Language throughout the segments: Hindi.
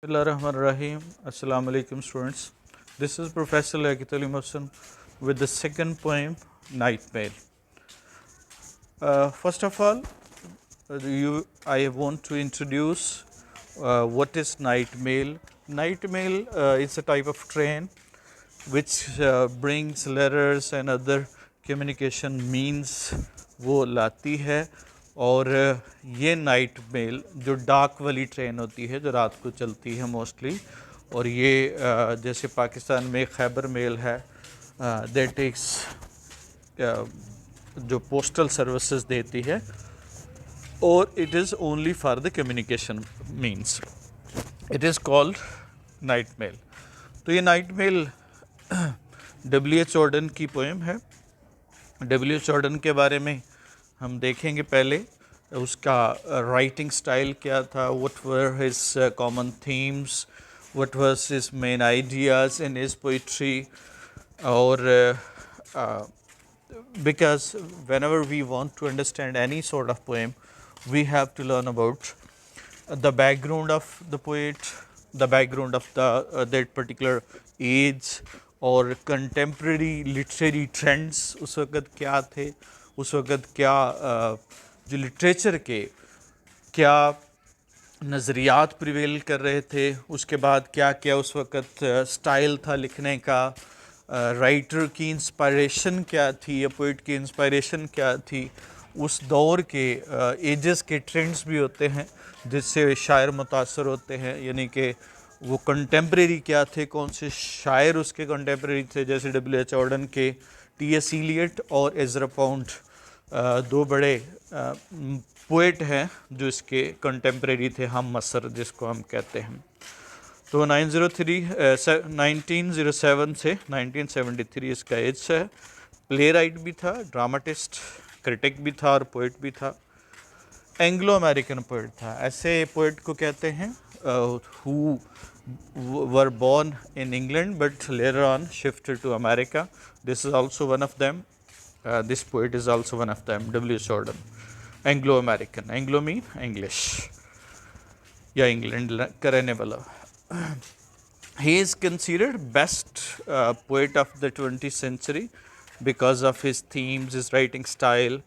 Bismillahirrahmanirrahim. Assalamu alaikum students. This is Professor Liaqat Ali Mohsin with the second poem, Night Mail. First of all, I want to introduce what is night mail. Night mail is a type of train which brings letters and other communication means वो लाती है और ये नाइट मेल जो डाक वाली ट्रेन होती है जो रात को चलती है मोस्टली और ये जैसे पाकिस्तान में खैबर मेल है दैट इज जो पोस्टल सर्विसेज देती है और it is only for the communication means it is called night mail. तो ये नाइट मेल W.H. Auden की पोएम है। W.H. Auden के बारे में हम देखेंगे पहले उसका राइटिंग स्टाइल क्या था, what were his common themes, what was his main ideas in his poetry और because whenever we want to understand any sort of poem we have to learn about the background of the poet, the background of the that particular age और कंटेम्प्रेरी लिटरेरी ट्रेंड्स उस वक़्त क्या थे, उस वक़्त क्या जो लिटरेचर के क्या नज़रियात प्रिवेल कर रहे थे, उसके बाद क्या क्या उस वक़्त स्टाइल था लिखने का, राइटर की इंस्पायरेशन क्या थी या पोइट की इंस्पायरेशन क्या थी, उस दौर के एजेस के ट्रेंड्स भी होते हैं जिससे शायर मुतासर होते हैं, यानी कि वो कंटेम्प्रेरी क्या थे, कौन से शायर उसके कंटेम्प्रेरी थे, जैसे W.H. Auden के T.S. Eliot और एज़रा पाउंड दो बड़े पोएट हैं जो इसके कंटेम्प्रेरी थे, हम मसर जिसको हम कहते हैं। तो 1907 से 1973 इसका एज है। प्ले राइट भी था, ड्रामाटिस्ट, क्रिटिक भी था और पोइट भी था। एंग्लो अमेरिकन पोइट था। ऐसे पोइट को कहते हैं who were born in England but later on shifted to America. This is also one of them. This poet is also one of them, W.H. Auden. Anglo-American. Anglo mean English. या इंग्लैंड का रहने वाला। He is considered best poet of the 20th century because of his themes, his writing style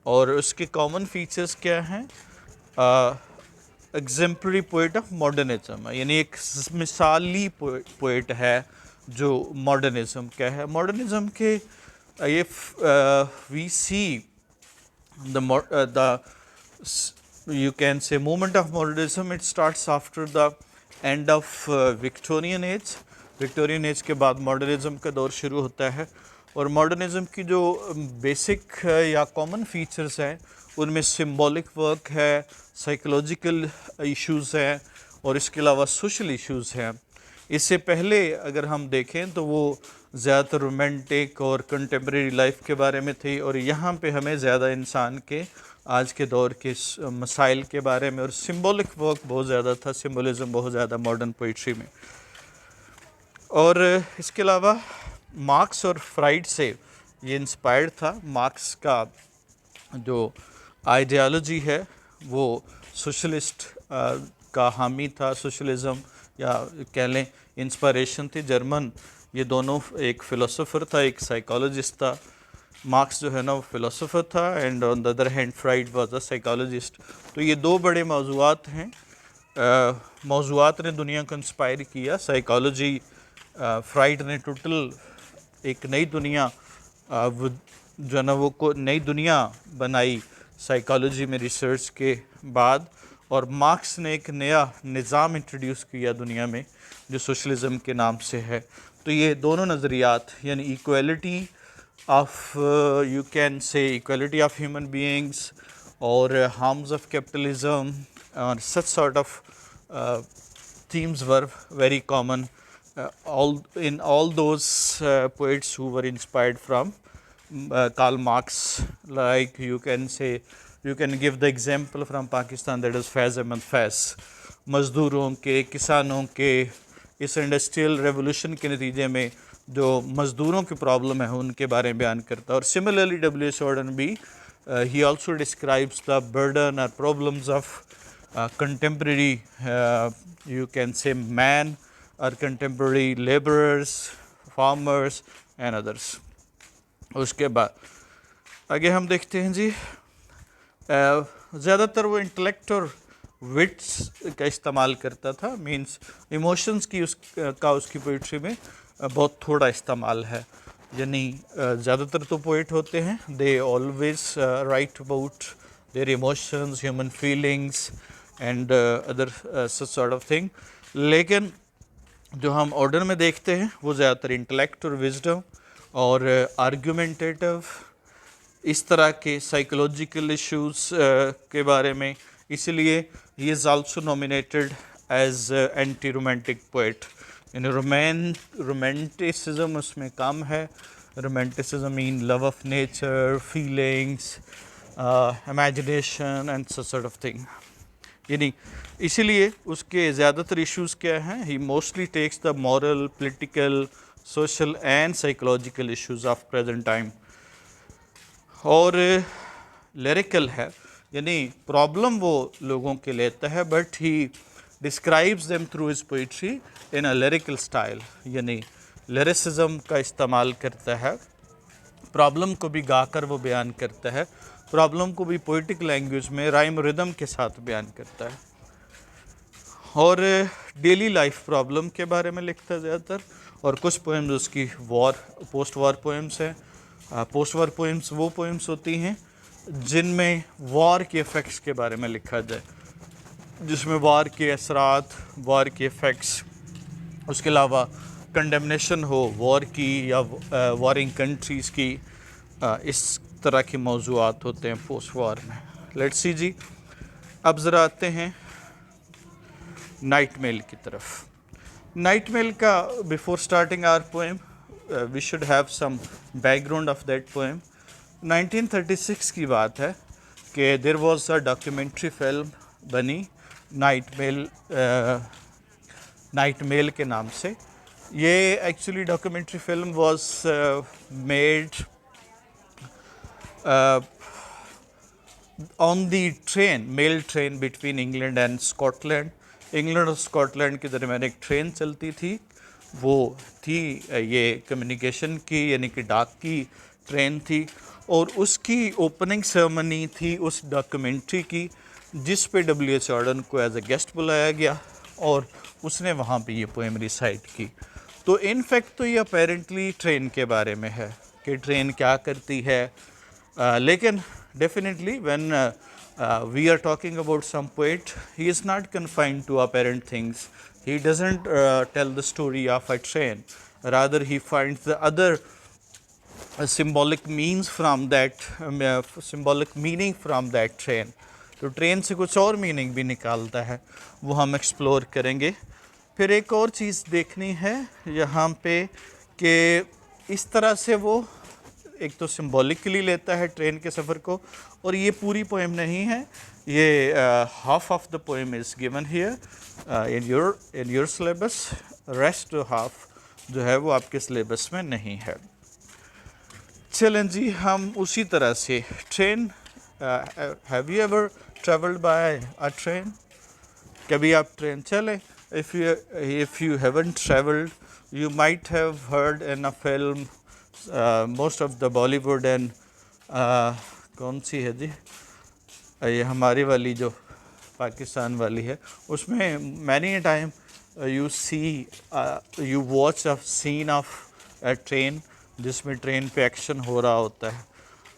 और उसके कॉमन फीचर्स क्या हैं। एग्जेम्पलरी पोइट ऑफ मॉडर्निज्म, यानी एक मिसाली पोइट है जो मॉडर्निज्म का है। मॉडर्निज्म के if we see the you can say movement of modernism, it starts after the end of Victorian age. Victorian age के बाद मॉडर्निज्म का दौर शुरू होता है और मॉडर्निज्म की जो बेसिक या कॉमन फीचर्स हैं उनमें सिम्बॉलिक वर्क है, साइकोलॉजिकल इश्यूज़ हैं और इसके अलावा सोशल इश्यूज़ हैं। इससे पहले अगर हम देखें तो वो ज़्यादातर रोमांटिक और कंटेम्प्रेरी लाइफ के बारे में थी और यहाँ पे हमें ज़्यादा इंसान के आज के दौर के मसाइल के बारे में और सिंबॉलिक वर्क बहुत ज़्यादा था, सिम्बोलिज्म बहुत ज़्यादा मॉडर्न पोइट्री में। और इसके अलावा मार्क्स और फ्राइड से ये इंस्पायर्ड था। मार्क्स का जो आइडियालॉजी है वो सोशलिस्ट का हामी था, सोशलिज्म या कह लें इंस्पायरेशन थी। जर्मन ये दोनों, एक फ़िलोसोफर था, एक साइकोलॉजिस्ट था। मार्क्स जो है ना वो फ़िलोसोफर था and on the other hand fried was a psychologist. तो ये दो बड़े मौज़ूआत हैं, मौज़ूआत ने दुनिया को इंस्पायर किया। साइकोलॉजी, फ्राइड ने टोटल एक नई दुनिया जो ना वो को नई दुनिया बनाई साइकोलॉजी में रिसर्च के बाद, और मार्क्स ने एक नया निज़ाम इंट्रोड्यूस किया दुनिया में जो सोशलिज़म के नाम से है। तो ये दोनों नज़रियात यानी equality of you can say equality of human beings और हार्म्स ऑफ कैपिटलिज्म और सच sort of themes were very common all those poets who were inspired from Karl Marx. Like you can say, you can give the example from Pakistan, that is Faiz Ahmad Faiz। मज़दूरों के, किसानों के इस इंडस्ट्रियल रेवोल्यूशन के नतीजे में जो मज़दूरों की प्रॉब्लम है उनके बारे में बयान करता है। और सिमिलरली W.H. Auden भी he also describes the burden or problems of contemporary, you can say, man or contemporary laborers, farmers and others. उसके बाद आगे हम देखते हैं जी, ज़्यादातर वो इंटेलेक्ट और विट्स का इस्तेमाल करता था, मींस इमोशंस की उसकी पोइट्री में बहुत थोड़ा इस्तेमाल है, यानी ज़्यादातर तो पोइट होते हैं they always right about their emotions, human feelings and other such sort of thing, लेकिन जो हम ऑर्डर में देखते हैं वो ज़्यादातर इंटेलेक्ट और विजडम और आर्गुमेंटेटिव, इस तरह के साइकोलॉजिकल इश्यूज़ के बारे में, इसलिए he is also nominated as anti romantic poet. यानी रोमांटिसिज्म उसमें कम है, romanticism mean love of nature, feelings, imagination and such sort of thing, यानी इसीलिए उसके ज़्यादातर इश्यूज़ क्या हैं, he mostly takes the moral, political, social and psychological issues of present time. और लिरिकल है, यानी प्रॉब्लम वो लोगों के लेता है, but he describes them through his poetry in a lyrical style, यानी लिरिसिज्म का इस्तेमाल करता है, प्रॉब्लम को भी गाकर वो बयान करता है, प्रॉब्लम को भी पोइटिक लैंग्वेज में राइम रिदम के साथ बयान करता है, और डेली लाइफ प्रॉब्लम के बारे में लिखता है ज़्यादातर। और कुछ पोएम्स उसकी पोस्ट वॉर पोएम्स हैं। पोस्ट वॉर पोएम्स वो पोएम्स होती हैं जिनमें वॉर के इफ़ेक्ट्स के बारे में लिखा जाए, जिसमें वॉर के असरात, वॉर के इफ़ेक्ट्स, उसके अलावा कंडेमनेशन हो वॉर की या वॉरिंग कंट्रीज़ की, इस तरह के मौज़ूआत होते हैं पोस्ट वॉर में। लेट्स सी जी, अब ज़रा आते हैं नाइट मेल की तरफ। नाइट मेल का before starting our poem we should have some background of that poem. 1936 की बात है कि there was a documentary film बनी नाइट मेल के नाम से। ये actually documentary film was made on the train, mail train between England and Scotland. England और स्कॉटलैंड के दरमियान एक ट्रेन चलती थी, वो थी ये कम्युनिकेशन की, यानी कि डाक की ट्रेन थी, और उसकी ओपनिंग सेरेमनी थी उस डॉक्यूमेंट्री की, जिस पे W.H. Auden को एज ए गेस्ट बुलाया गया और उसने वहाँ पे ये पोएम रिसाइट की। तो इनफैक्ट तो ये अपेरेंटली ट्रेन के बारे में है कि ट्रेन क्या करती है, लेकिन definitely when we are talking about some poet, he is not confined to apparent things. He doesn't tell the story of a train, rather he finds the other symbolic means from that symbolic meaning from that train. तो ट्रेन से कुछ और मीनिंग भी निकालता है, वो हम एक्सप्लोर करेंगे। फिर एक और चीज़ देखनी है यहाँ पे कि इस तरह से वो एक तो सिम्बॉलिकली लेता है ट्रेन के सफ़र को, और ये पूरी पोएम नहीं है, ये half of the poem is given here in your syllabus, rest half जो है वो आपके सिलेबस में नहीं है। चलें जी, हम उसी तरह से train, have you ever travelled by a train? कभी आप ट्रेन चले? If you haven't travelled, you might have heard in a film most of the Bollywood and कौन सी है जी, ये हमारी वाली जो पाकिस्तान वाली है, उसमें many time you watch a scene of a train जिसमें ट्रेन पे एक्शन हो रहा होता है,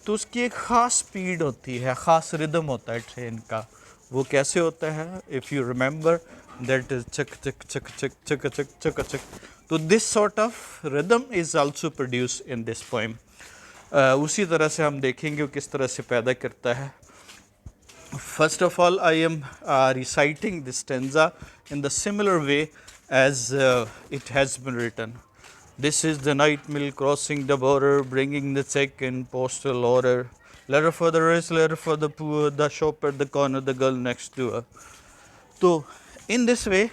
तो उसकी एक ख़ास स्पीड होती है, ख़ास रिदम होता है ट्रेन का। वो कैसे होता है? If you remember that is चक चक चक चक चक चक चक चक। तो this sort of rhythm is also produce in this poem. उसी तरह से हम देखेंगे वो किस तरह से पैदा करता है। First of all, I am reciting this stanza in the similar way as it has been written. This is the night mill crossing the border, bringing the check in postal order. Letter for the rich, letter for the poor, the shop at the corner, the girl next door. So, in this way,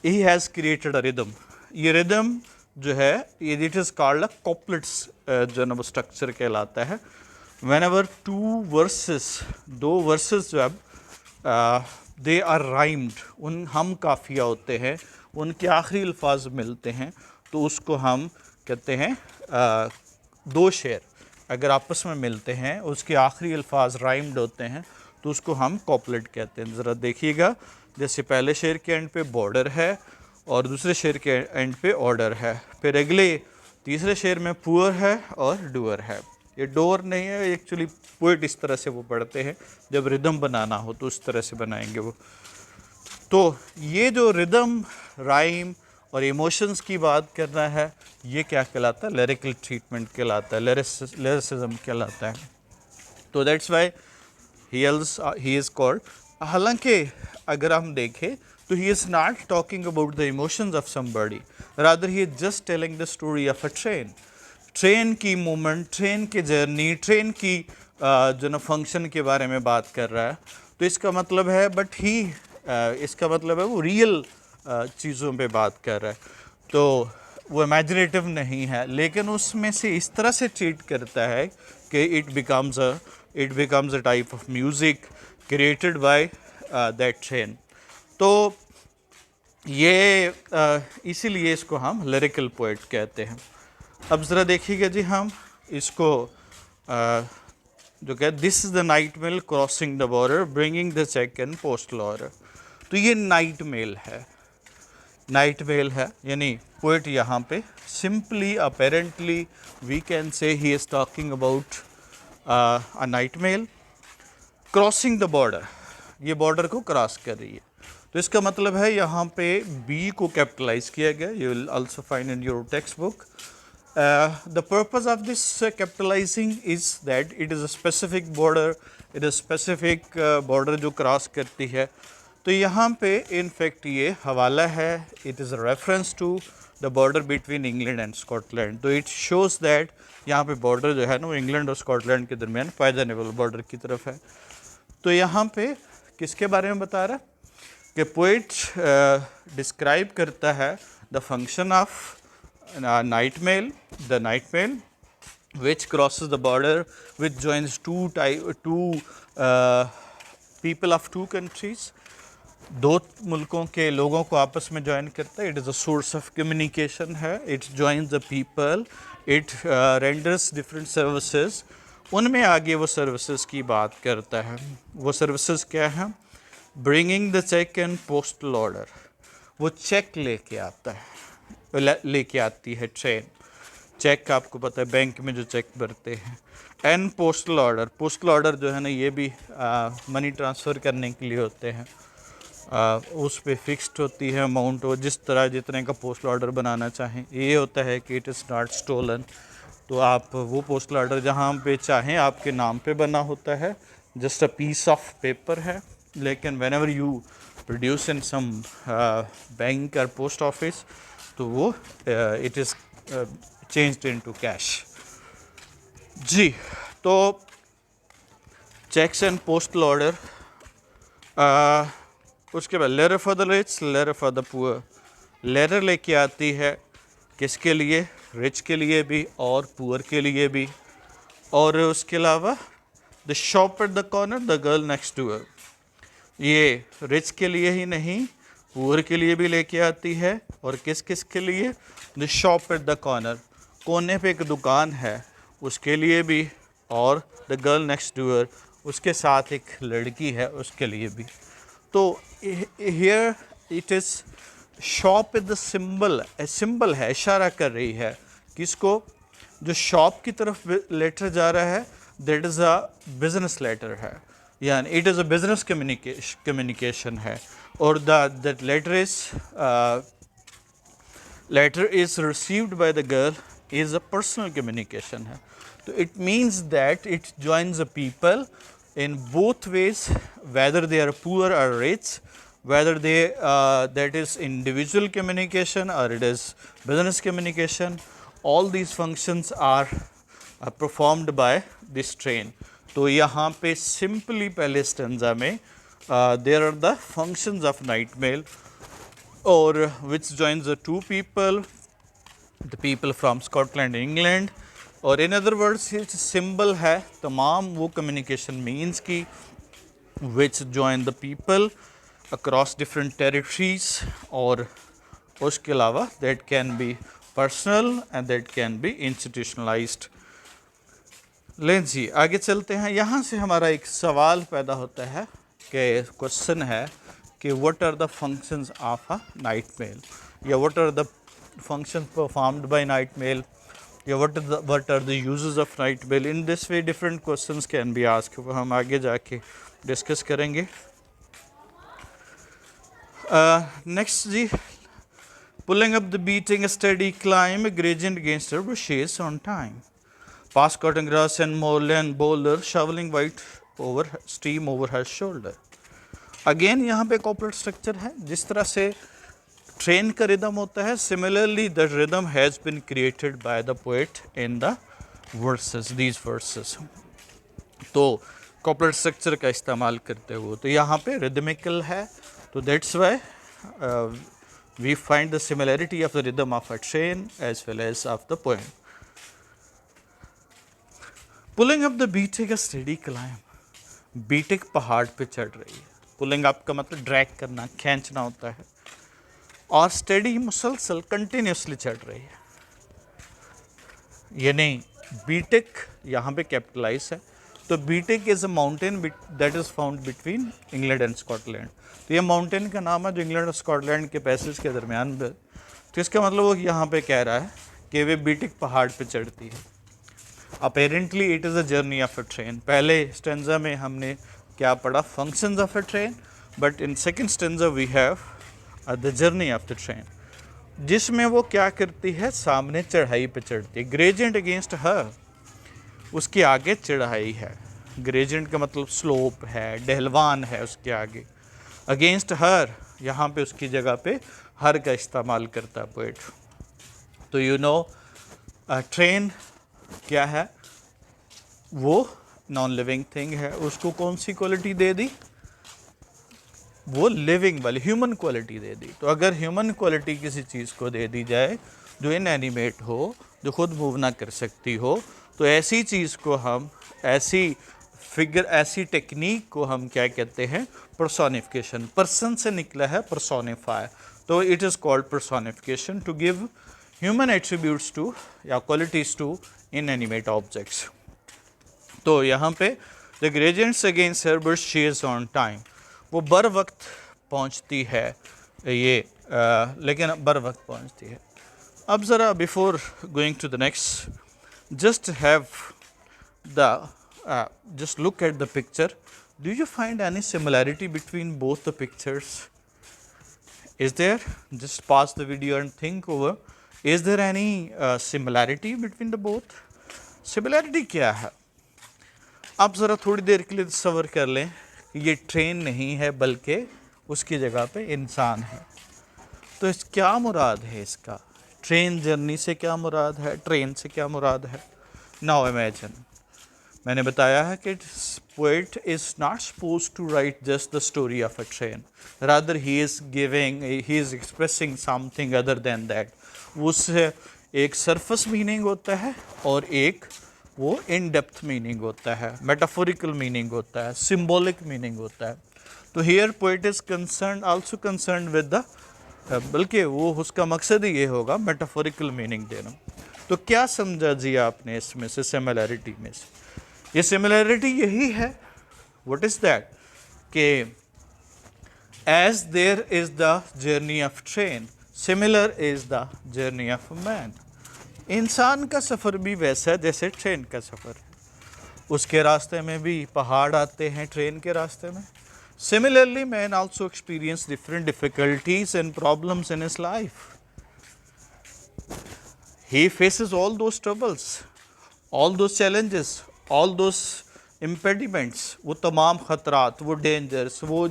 he has created a rhythm. ये rhythm जो है, it is called a couplets जो ना वो structure कहलाता है। Whenever two verses, दो verses जब दे आर राइम्ड, उन हम काफिया होते हैं, उनके आखिरी अल्फाज मिलते हैं, तो उसको हम कहते हैं दो शेर अगर आपस में मिलते हैं, उसके आखिरी अल्फाज राइम्ड होते हैं, तो उसको हम कॉपलेट कहते हैं। ज़रा देखिएगा, जैसे पहले शेर के एंड पे बॉर्डर है और दूसरे शेर के एंड पे ऑर्डर है, फिर अगले तीसरे शेर में पुअर है और डूअर है। ये डोर नहीं है, एक्चुअली पोइट इस तरह से वो पढ़ते हैं, जब रिदम बनाना हो तो उस तरह से बनाएंगे वो। तो ये जो रिदम, राइम और इमोशंस की बात करना है, ये क्या कहलाता है? लिरिकल ट्रीटमेंट कहलाता है, लिरिसिज्म कहलाता है। तो that's why he is called. हालांकि अगर हम देखें तो he is not talking about the emotions of somebody, rather he is just telling the story of a train की मूवमेंट, ट्रेन की जर्नी, ट्रेन की जो ना फंक्शन के बारे में बात कर रहा है। तो इसका मतलब है इसका मतलब है वो रियल चीज़ों पे बात कर रहा है, तो वो इमेजिनेटिव नहीं है, लेकिन उसमें से इस तरह से ट्रीट करता है कि it becomes a type of music created by that train. तो ये इसीलिए इसको हम लिरिकल पोएट कहते हैं। अब ज़रा देखिएगा जी, हम इसको जो क्या, this is the night mail crossing the border bringing the cheque and postal order. तो ये नाइट मेल है, यानी पोएट यहाँ पे simply apparently we can say he is talking about a night mail crossing the border, ये बॉर्डर को क्रॉस कर रही है। तो इसका मतलब है यहाँ पे बी को कैपिटलाइज किया गया, you will also find in your text book. The purpose of this capitalizing is that it is a specific border, it is specific border जो क्रॉस करती है। तो यहाँ पे in fact ये हवाला है, it is a reference to the border between England and Scotland। तो it shows that यहाँ पे border जो है ना वो इंग्लैंड और स्कॉटलैंड के दरमियान पाया जाने वाला border की तरफ है। तो यहाँ पे किसके बारे में बता रहा है कि पोइट डिस्क्राइब करता है the function of night mail, the night mail which crosses the border, which joins two people of two countries, दो मुल्कों के लोगों को आपस में ज्वाइन करता है। It is a source of communication है, it joins the people, it renders different services. उनमें आगे वो सर्विसेज की बात करता है। वो सर्विसेज क्या हैं? Bringing the cheque and postal order, वो चेक लेके आता है, लेके आती है ट्रेन। चेक आपको पता है बैंक में जो चेक भरते हैं। एंड पोस्टल ऑर्डर जो है ना, ये भी मनी ट्रांसफ़र करने के लिए होते हैं। उस पे फिक्स्ड होती है अमाउंट, वो जितने का पोस्टल ऑर्डर बनाना चाहें। ये होता है कि इट इज़ नॉट स्टोलन, तो आप वो पोस्टल ऑर्डर जहाँ पे चाहें आपके नाम पे बना होता है, just a piece of paper है। लेकिन whenever you produce in some bank और पोस्ट ऑफिस, तो वो it is changed into cash. जी, तो चेक्स एंड पोस्टल ऑर्डर। उसके बाद letter for the rich, letter for the poor. Letter लेके आती है किसके लिए? रिच के लिए भी और पुअर के लिए भी। और उसके अलावा the shop at the corner, the girl next door, ये रिच के लिए ही नहीं पुअर के लिए भी लेके आती है। और किस किस के लिए? The shop at the corner, कोने पे एक दुकान है उसके लिए भी, और द गर्ल नेक्स्ट डोर, उसके साथ एक लड़की है उसके लिए भी। तो here it is shop is the symbol है, इशारा कर रही है किसको? जो शॉप की तरफ लेटर जा रहा है that is a business letter है, यानी it is a business communication है। और that letter is received by the girl is a personal communication है। तो it means that it joins a people in both ways, whether they are poor or rich, whether that is individual communication or it is business communication, all these functions are performed by this train। तो यहाँ पे simply पहले stanza में there are the functions of night mail, or which joins the two people, the people from Scotland and England। और इन अदर वर्ड्स सिंबल है तमाम वो कम्युनिकेशन मीन्स की which join the people across different territories, और उसके अलावा that can be personal and that can be institutionalized. लें जी आगे चलते हैं। यहाँ से हमारा एक सवाल पैदा होता है कि क्वेश्चन है कि what are the functions of a night mail, या what are the functions performed by night mail, या what are the uses of night mail. In this way different questions can be asked, वो हम आगे जाके डिस्कस करेंगे। नेक्स्ट जी, pulling up the beating a steady climb, a gradient against her bushes on time, past cutting grass and moorland boulder, shoveling white over steam over her shoulder। Again यहाँ पे कॉपलेट स्ट्रक्चर है। जिस तरह से ट्रेन का रिदम होता है, similarly the rhythm has been created by the poet in the versus, these versus. तो कॉपलेट स्ट्रक्चर का इस्तेमाल करते हुए तो यहाँ पे रिदमिकल है, तो that's why we find the similarity of the rhythm of a train as well as of the poem। Pulling up the beating a steady climb, बीटिक पहाड़ पे चढ़ रही है। पुलिंग अप का मतलब ड्रैग करना, खींचना होता है, और स्टेडी मुसलसल कंटिन्यूसली चढ़ रही है। यानी बीटिक यहाँ पे कैपिटलाइज है, तो Beattock is a mountain that is found between England and Scotland. तो ये माउंटेन का नाम है जो इंग्लैंड और स्कॉटलैंड के पैसेज के दरमियान में। तो इसका मतलब वो यहाँ पे कह रहा है कि वे बीटिक पहाड़ पे चढ़ती है। Apparently it is a journey of a train. पहले स्टेंजा में हमने क्या पढ़ा, functions of a train, but in second stanza we have the journey of the train, जिसमें वो क्या करती है, सामने चढ़ाई पे चढ़ती है। ग्रेजेंट अगेंस्ट हर, उसके आगे चढ़ाई है। ग्रेजेंट का मतलब स्लोप है, ढलवान है उसके आगे। अगेंस्ट हर, यहाँ पे उसकी जगह पे हर का इस्तेमाल करता है पोएट। तो यू नो ट्रेन क्या है, वो नॉन लिविंग थिंग है। उसको कौन सी क्वालिटी दे दी, वो लिविंग वाली ह्यूमन क्वालिटी दे दी। तो अगर ह्यूमन क्वालिटी किसी चीज़ को दे दी जाए जो इनएनिमेट हो, जो खुद मूव ना कर सकती हो, तो ऐसी चीज़ को हम, ऐसी फिगर, ऐसी टेक्निक को हम क्या कहते हैं, पर्सोनिफिकेशन। पर्सन से निकला है पर्सोनिफाई, तो it is called personification to give human attributes to या क्वालिटीज़ टू इनएनिमेट ऑब्जेक्ट्स। तो यहाँ पे the gradients against her but she is on time, वो बर वक्त पहुँचती है ये, लेकिन बर वक्त पहुँचती है। अब ज़रा before going to the next, just have the just look at the picture. Do you find any similarity between both the pictures? Is there? Just pause the video and think over. Is there any similarity between the both? Similarity क्या है? आप ज़रा थोड़ी देर के लिए तसव्वुर कर लें कि ये ट्रेन नहीं है बल्कि उसकी जगह पे इंसान है। तो इस क्या मुराद है इसका, ट्रेन जर्नी से क्या मुराद है, ट्रेन से क्या मुराद है। नाउ इमेजिन, मैंने बताया है कि poet is not suppose to write just the story of a train, rather he is expressing something other than that. उससे एक सरफेस मीनिंग होता है और एक वो इन डेप्थ मीनिंग होता है, मेटाफोरिकल मीनिंग होता है, सिम्बॉलिक मीनिंग होता है। तो here poet is concern also concern with the, बल्कि वो उसका मकसद ही ये होगा मेटाफोरिकल मीनिंग देना। तो क्या समझा जी आपने इसमें से सिमिलैरिटी में से? ये सिमिलैरिटी यही है, व्हाट इज़ दैट, कि as there is the journey of train, similar is the journey of man. इंसान का सफ़र भी वैसा है जैसे ट्रेन का सफ़र है। उसके रास्ते में भी पहाड़ आते हैं, ट्रेन के रास्ते में। Similarly, man also experience different difficulties and problems in his life. He faces all those troubles, all those challenges, all those impediments. वो तमाम ख़तरात, वो डेंजर्स, वो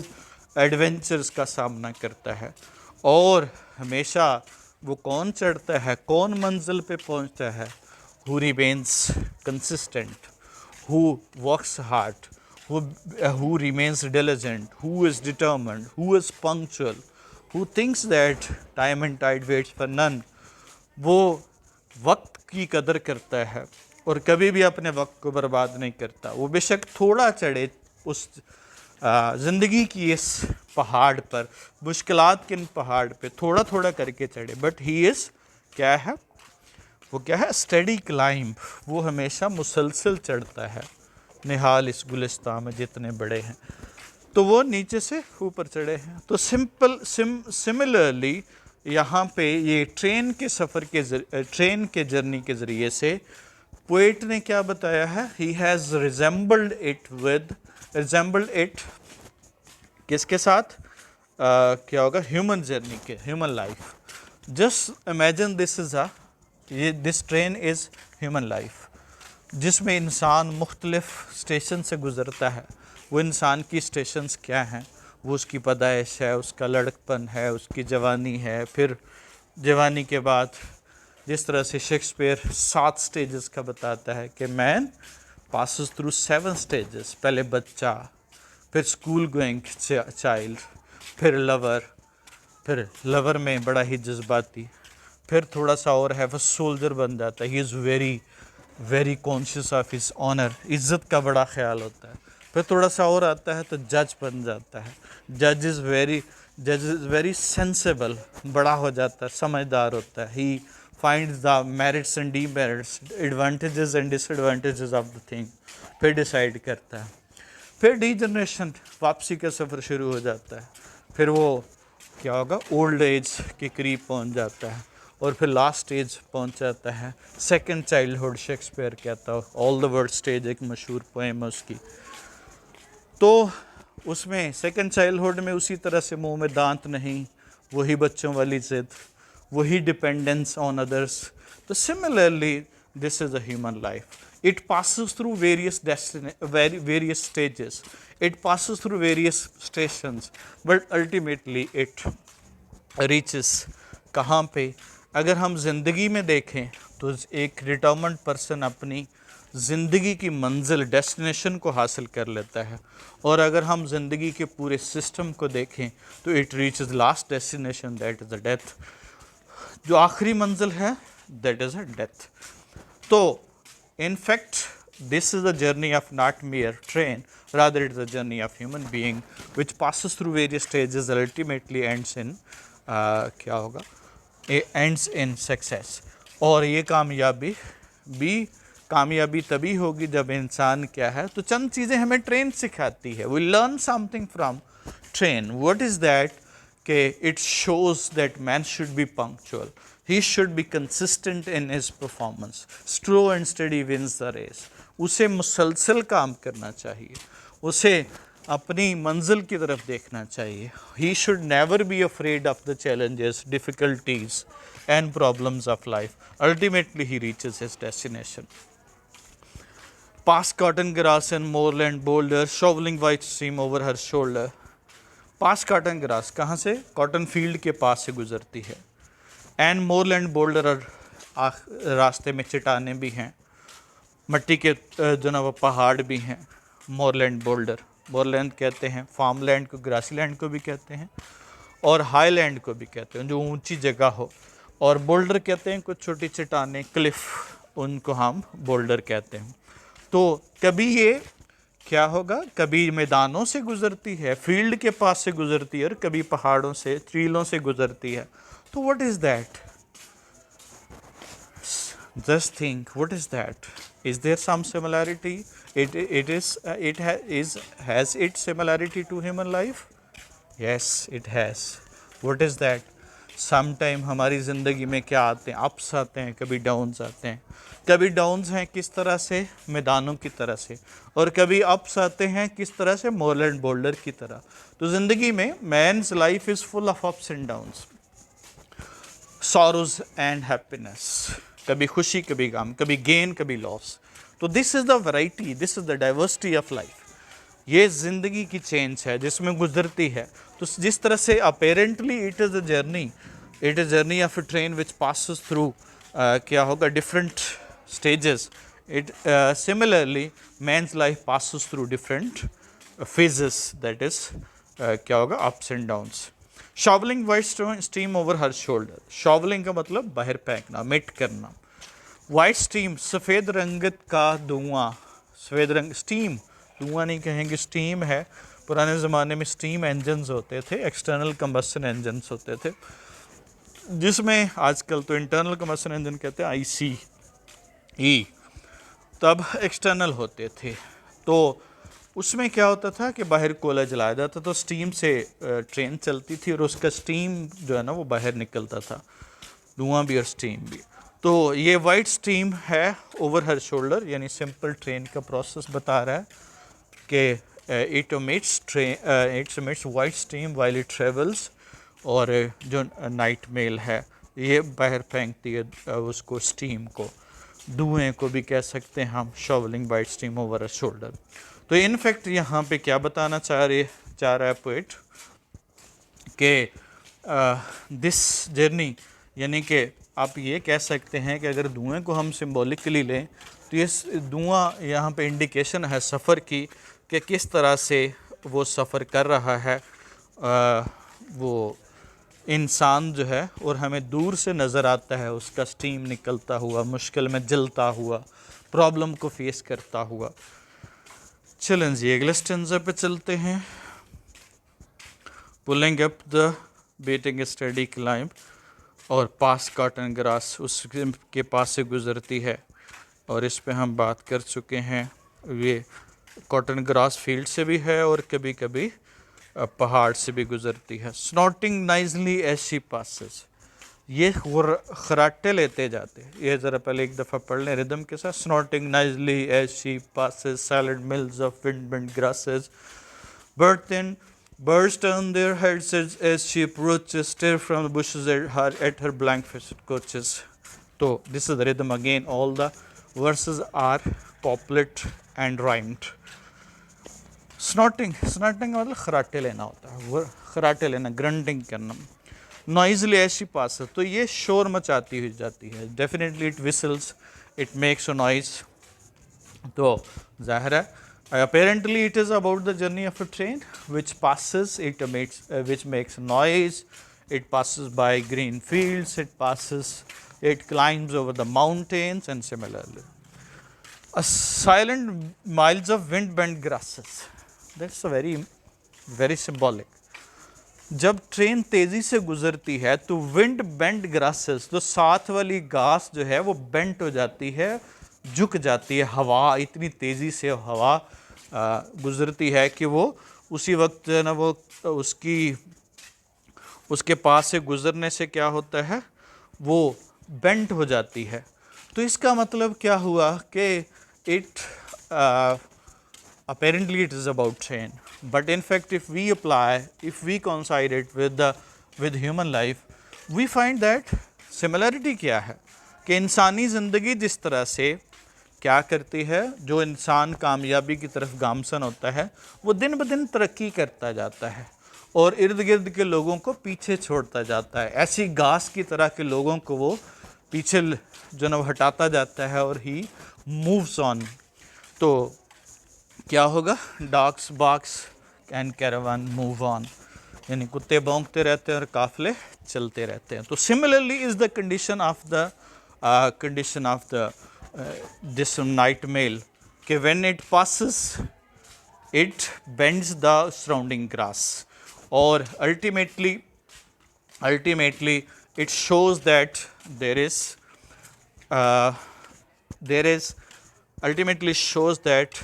एडवेंचर्स का सामना करता है। और हमेशा वो कौन चढ़ता है, कौन मंजिल पे पहुंचता है? Who remains consistent, who works hard, who remains diligent, who is determined, who is punctual, who thinks that time and tide waits for none। वो वक्त की कदर करता है और कभी भी अपने वक्त को बर्बाद नहीं करता। वो बेशक थोड़ा चढ़े उस ज़िंदगी की इस पहाड़ पर, मुश्किलात के इन पहाड़ पे थोड़ा थोड़ा करके चढ़े, बट ही इज़ क्या है, वो क्या है, स्टडी क्लाइंब, वो हमेशा मुसलसल चढ़ता है। निहाल इस गुलिस्तान में जितने बड़े हैं, तो वो नीचे से ऊपर चढ़े हैं। तो सिमिलरली यहाँ पे ये ट्रेन के सफ़र के ट्रेन के जर्नी के ज़रिए से पोएट ने क्या बताया है, ही हैज़ रिजेंबल्ड इट किसके साथ, क्या होगा, ह्यूमन जर्नी के, human life. Just imagine this train is human life, जिसमें इंसान मुख्तलिफ स्टेशन से गुज़रता है। वो इंसान की स्टेशंस क्या हैं, वो उसकी पैदाइश है, उसका लड़कपन है, उसकी जवानी है, फिर जवानी के बाद जिस तरह से शेक्सपियर 7 स्टेजेस का बताता है कि मैन पासिस थ्रू 7 स्टेजेस, पहले बच्चा, फिर स्कूल गोइंग चाइल्ड, फिर लवर में बड़ा ही जज्बाती, फिर थोड़ा सा और है वो सोल्जर बन जाता है, he is very conscious of his honour, इज़्ज़त का बड़ा ख्याल होता है। फिर थोड़ा सा और आता है तो जज बन जाता है, जज इज़ वेरी सेंसेबल, बड़ा हो जाता है, समझदार होता है। He finds the merits and demerits, advantages and disadvantages of the thing, फिर डिसाइड करता है। फिर डी जनरेशन, वापसी का सफ़र शुरू हो जाता है, फिर वो क्या होगा, ओल्ड एज के करीब पहुंच जाता है, और फिर लास्ट स्टेज पहुंच जाता है सेकंड चाइल्डहुड। शेक्सपियर कहता है ऑल द वर्ल्ड स्टेज, एक मशहूर पोएम है उसकी। तो उसमें सेकंड चाइल्डहुड में उसी तरह से मुंह में दांत नहीं, वही बच्चों वाली ज़िद, वही डिपेंडेंस ऑन अदर्स। तो similarly this is a human life, it passes through various stages, it passes through various stations, but ultimately it reaches कहाँ पे। अगर हम ज़िंदगी में देखें तो एक डिटर्मिन्ड पर्सन अपनी ज़िंदगी की मंजिल, डेस्टिनेशन को हासिल कर लेता है, और अगर हम ज़िंदगी के पूरे सिस्टम को देखें तो it reaches last destination, that is the death. जो आखिरी मंजिल है दैट इज़ अ डेथ। तो in fact, this is the journey of not mere train, rather it is the journey of human being which passes through various stages, ultimately ends in क्या होगा, ends in success। और ये कामयाबी तभी होगी जब इंसान क्या है, तो चंद चीज़ें हमें ट्रेन सिखाती है। We learn something from train. What is that? कि it shows that man should be punctual, he should be consistent in his performance, slow and steady wins the race। उसे मुसलसल काम करना चाहिए, उसे अपनी मंजिल की तरफ देखना चाहिए। he should never be afraid of the challenges, difficulties and problems of life, ultimately he reaches his destination। past cotton grass and moorland boulder, shoveling white stream over her shoulder। Pass cotton grass कहाँ से, कॉटन फील्ड के पास से गुजरती है। एंड मोरलैंड बोल्डर, और रास्ते में चट्टाने भी हैं, मट्टी के जो ना वो पहाड़ भी हैं। मोरलैंड बोल्डर, मोरलैंड कहते हैं फार्म लैंड को, ग्रासी लैंड को भी कहते हैं, और हाई लैंड को भी कहते हैं जो ऊंची जगह हो, और बोल्डर कहते हैं कुछ छोटी चट्टाने, क्लिफ, उनको हम बोल्डर कहते हैं। तो कभी ये क्या होगा, कभी मैदानों से गुजरती है, फील्ड के पास से गुजरती है, और कभी पहाड़ों से, टीलों से गुजरती है। तो what is that, just think what is that, is there some similarity, it has its similarity to human life? Yes, it has. What is that? Some time हमारी ज़िंदगी में क्या आते हैं, अप्स आते हैं, कभी डाउन्स आते हैं। कभी डाउन्स हैं किस तरह से, मैदानों की तरह से, और कभी अप्स आते हैं किस तरह से, मोरलैंड बोल्डर की तरह। तो ज़िंदगी में man's life is full of ups and downs, sorrows and happiness, कभी खुशी कभी गम, कभी गेन कभी लॉस। तो this is the variety, this is the diversity of life. ये ज़िंदगी की चेंज है जिसमें गुजरती है। तो जिस तरह से apparently it is a journey of a train which passes through क्या होगा, different stages, it similarly man's life passes through different phases, that is क्या होगा, ups and downs. Shovelling white steam over her shoulder, shovelling का मतलब बाहर फेंकना, मिट करना। वाइट स्टीम, सफ़ेद रंगत का धुआं, सफ़ेद रंग, स्टीम, धुआं नहीं कहेंगे, स्टीम है, पुराने ज़माने में स्टीम इंजन्स होते थे, एक्सटर्नल कंबस्शन इंजन्स होते थे, जिसमें आजकल तो इंटरनल कंबस्शन इंजन कहते हैं ICE, तब एक्सटर्नल होते थे। तो उसमें क्या होता था कि बाहर कोयला जलाया जाता, तो स्टीम से ट्रेन चलती थी और उसका स्टीम जो है ना वो बाहर निकलता था, धुआं भी और स्टीम भी। तो ये वाइट स्टीम है ओवर हर शोल्डर, यानी सिंपल ट्रेन का प्रोसेस बता रहा है कि it emits white steam while it travels, और जो नाइट मेल है ये बाहर फेंकती है उसको, स्टीम को, धुएं को भी कह सकते हैं हम, shovelling white steam over a shoulder. तो इनफैक्ट यहाँ पे क्या बताना चाह रहा है पोइट कि दिस जर्नी, यानी कि आप ये कह सकते हैं कि अगर धुएं को हम सिंबॉलिकली लें तो ये धुआं यहाँ पे इंडिकेशन है सफ़र की, कि किस तरह से वो सफ़र कर रहा है वो इंसान जो है, और हमें दूर से नज़र आता है उसका स्टीम निकलता हुआ, मुश्किल में जलता हुआ, प्रॉब्लम को फेस करता हुआ। चलें जी अगले स्टेंजा पे चलते हैं। Pulling up the Beattock steady climb, और पास कॉटन ग्रास उसके पास से गुज़रती है, और इस पे हम बात कर चुके हैं। ये कॉटन ग्रास फील्ड से भी है और कभी कभी पहाड़ से भी गुज़रती है। Snorting noisily as she passes, ये खराटे लेते जाते हैं। ये ज़रा पहले एक दफ़ा पढ़ लें रिदम के साथ। Snorting noisily as she passes, silent miles of wind grasses, birds turn their heads as she approaches, stare from the bushes at her blank-faced coaches. So this is the rhythm again. All the verses are couplet and rhymed. Snorting का मतलब खराटे लेना होता है, वो खराटे लेना, ग्रंटिंग करना। नॉइजली ऐसी पास, तो ये शोर मचाती हुई जाती है। Definitely it whistles, it makes a noise, तो जाहिर है apparently it is about the journey of a train which passes, which makes noise, it passes by green fields, it climbs over the mountains, and similarly a silent miles of wind bent grasses. That's a very symbolic. जब ट्रेन तेज़ी से गुजरती है तो विंड बेंट ग्रासेस, तो साथ वाली घास जो है वो बेंट हो जाती है, झुक जाती है। हवा, इतनी तेज़ी से हवा गुजरती है कि वो उसी वक्त ना वो उसके पास से गुजरने से क्या होता है, वो बेंट हो जाती है। तो इसका मतलब क्या हुआ कि it apparently it is about train, but in fact if we coincide it with human life, we find that similarity क्या है कि इंसानी ज़िंदगी जिस तरह से क्या करती है, जो इंसान कामयाबी की तरफ गामसन होता है वो दिन ब दिन तरक्की करता जाता है और इर्द गिर्द के लोगों को पीछे छोड़ता जाता है। ऐसी घास की तरह के लोगों को वो पीछे जो ना हटाता जाता है और ही मूव्स ऑन। तो क्या होगा, dogs barks and caravan move on, यानी कुत्ते भौंकते रहते हैं और काफिले चलते रहते हैं। तो similarly is the condition of the this night mail कि when it passes it bends the surrounding grass, और ultimately it shows that ultimately shows that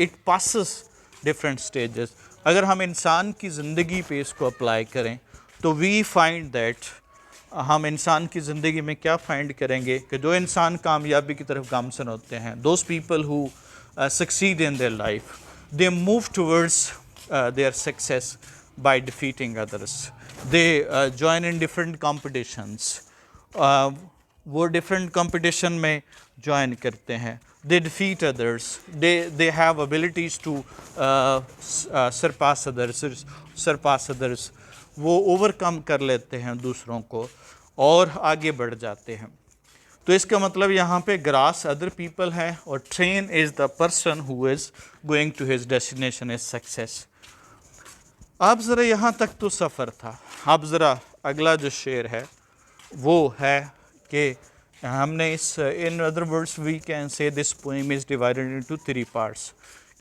it passes different stages. अगर हम इंसान की ज़िंदगी पे इसको अप्लाई करें तो we find that हम इंसान की ज़िंदगी में क्या फाइंड करेंगे कि जो इंसान कामयाबी की तरफ गामसन होते हैं, those people who succeed in their life, they move towards their success by defeating others. They join in different competitions. वो डिफरेंट कंपटीशन में ज्वाइन करते हैं। They defeat others. They have abilities to surpass others. वो ओवरकम कर लेते हैं दूसरों को और आगे बढ़ जाते हैं। तो इसका मतलब यहाँ पे ग्रास अदर पीपल हैं और train is the person who is going to his destination is success. अब ज़रा यहाँ तक तो सफ़र था। अब ज़रा अगला जो शेर है वो है कि हमने इस in other words we can say this poem is divided into 3 parts.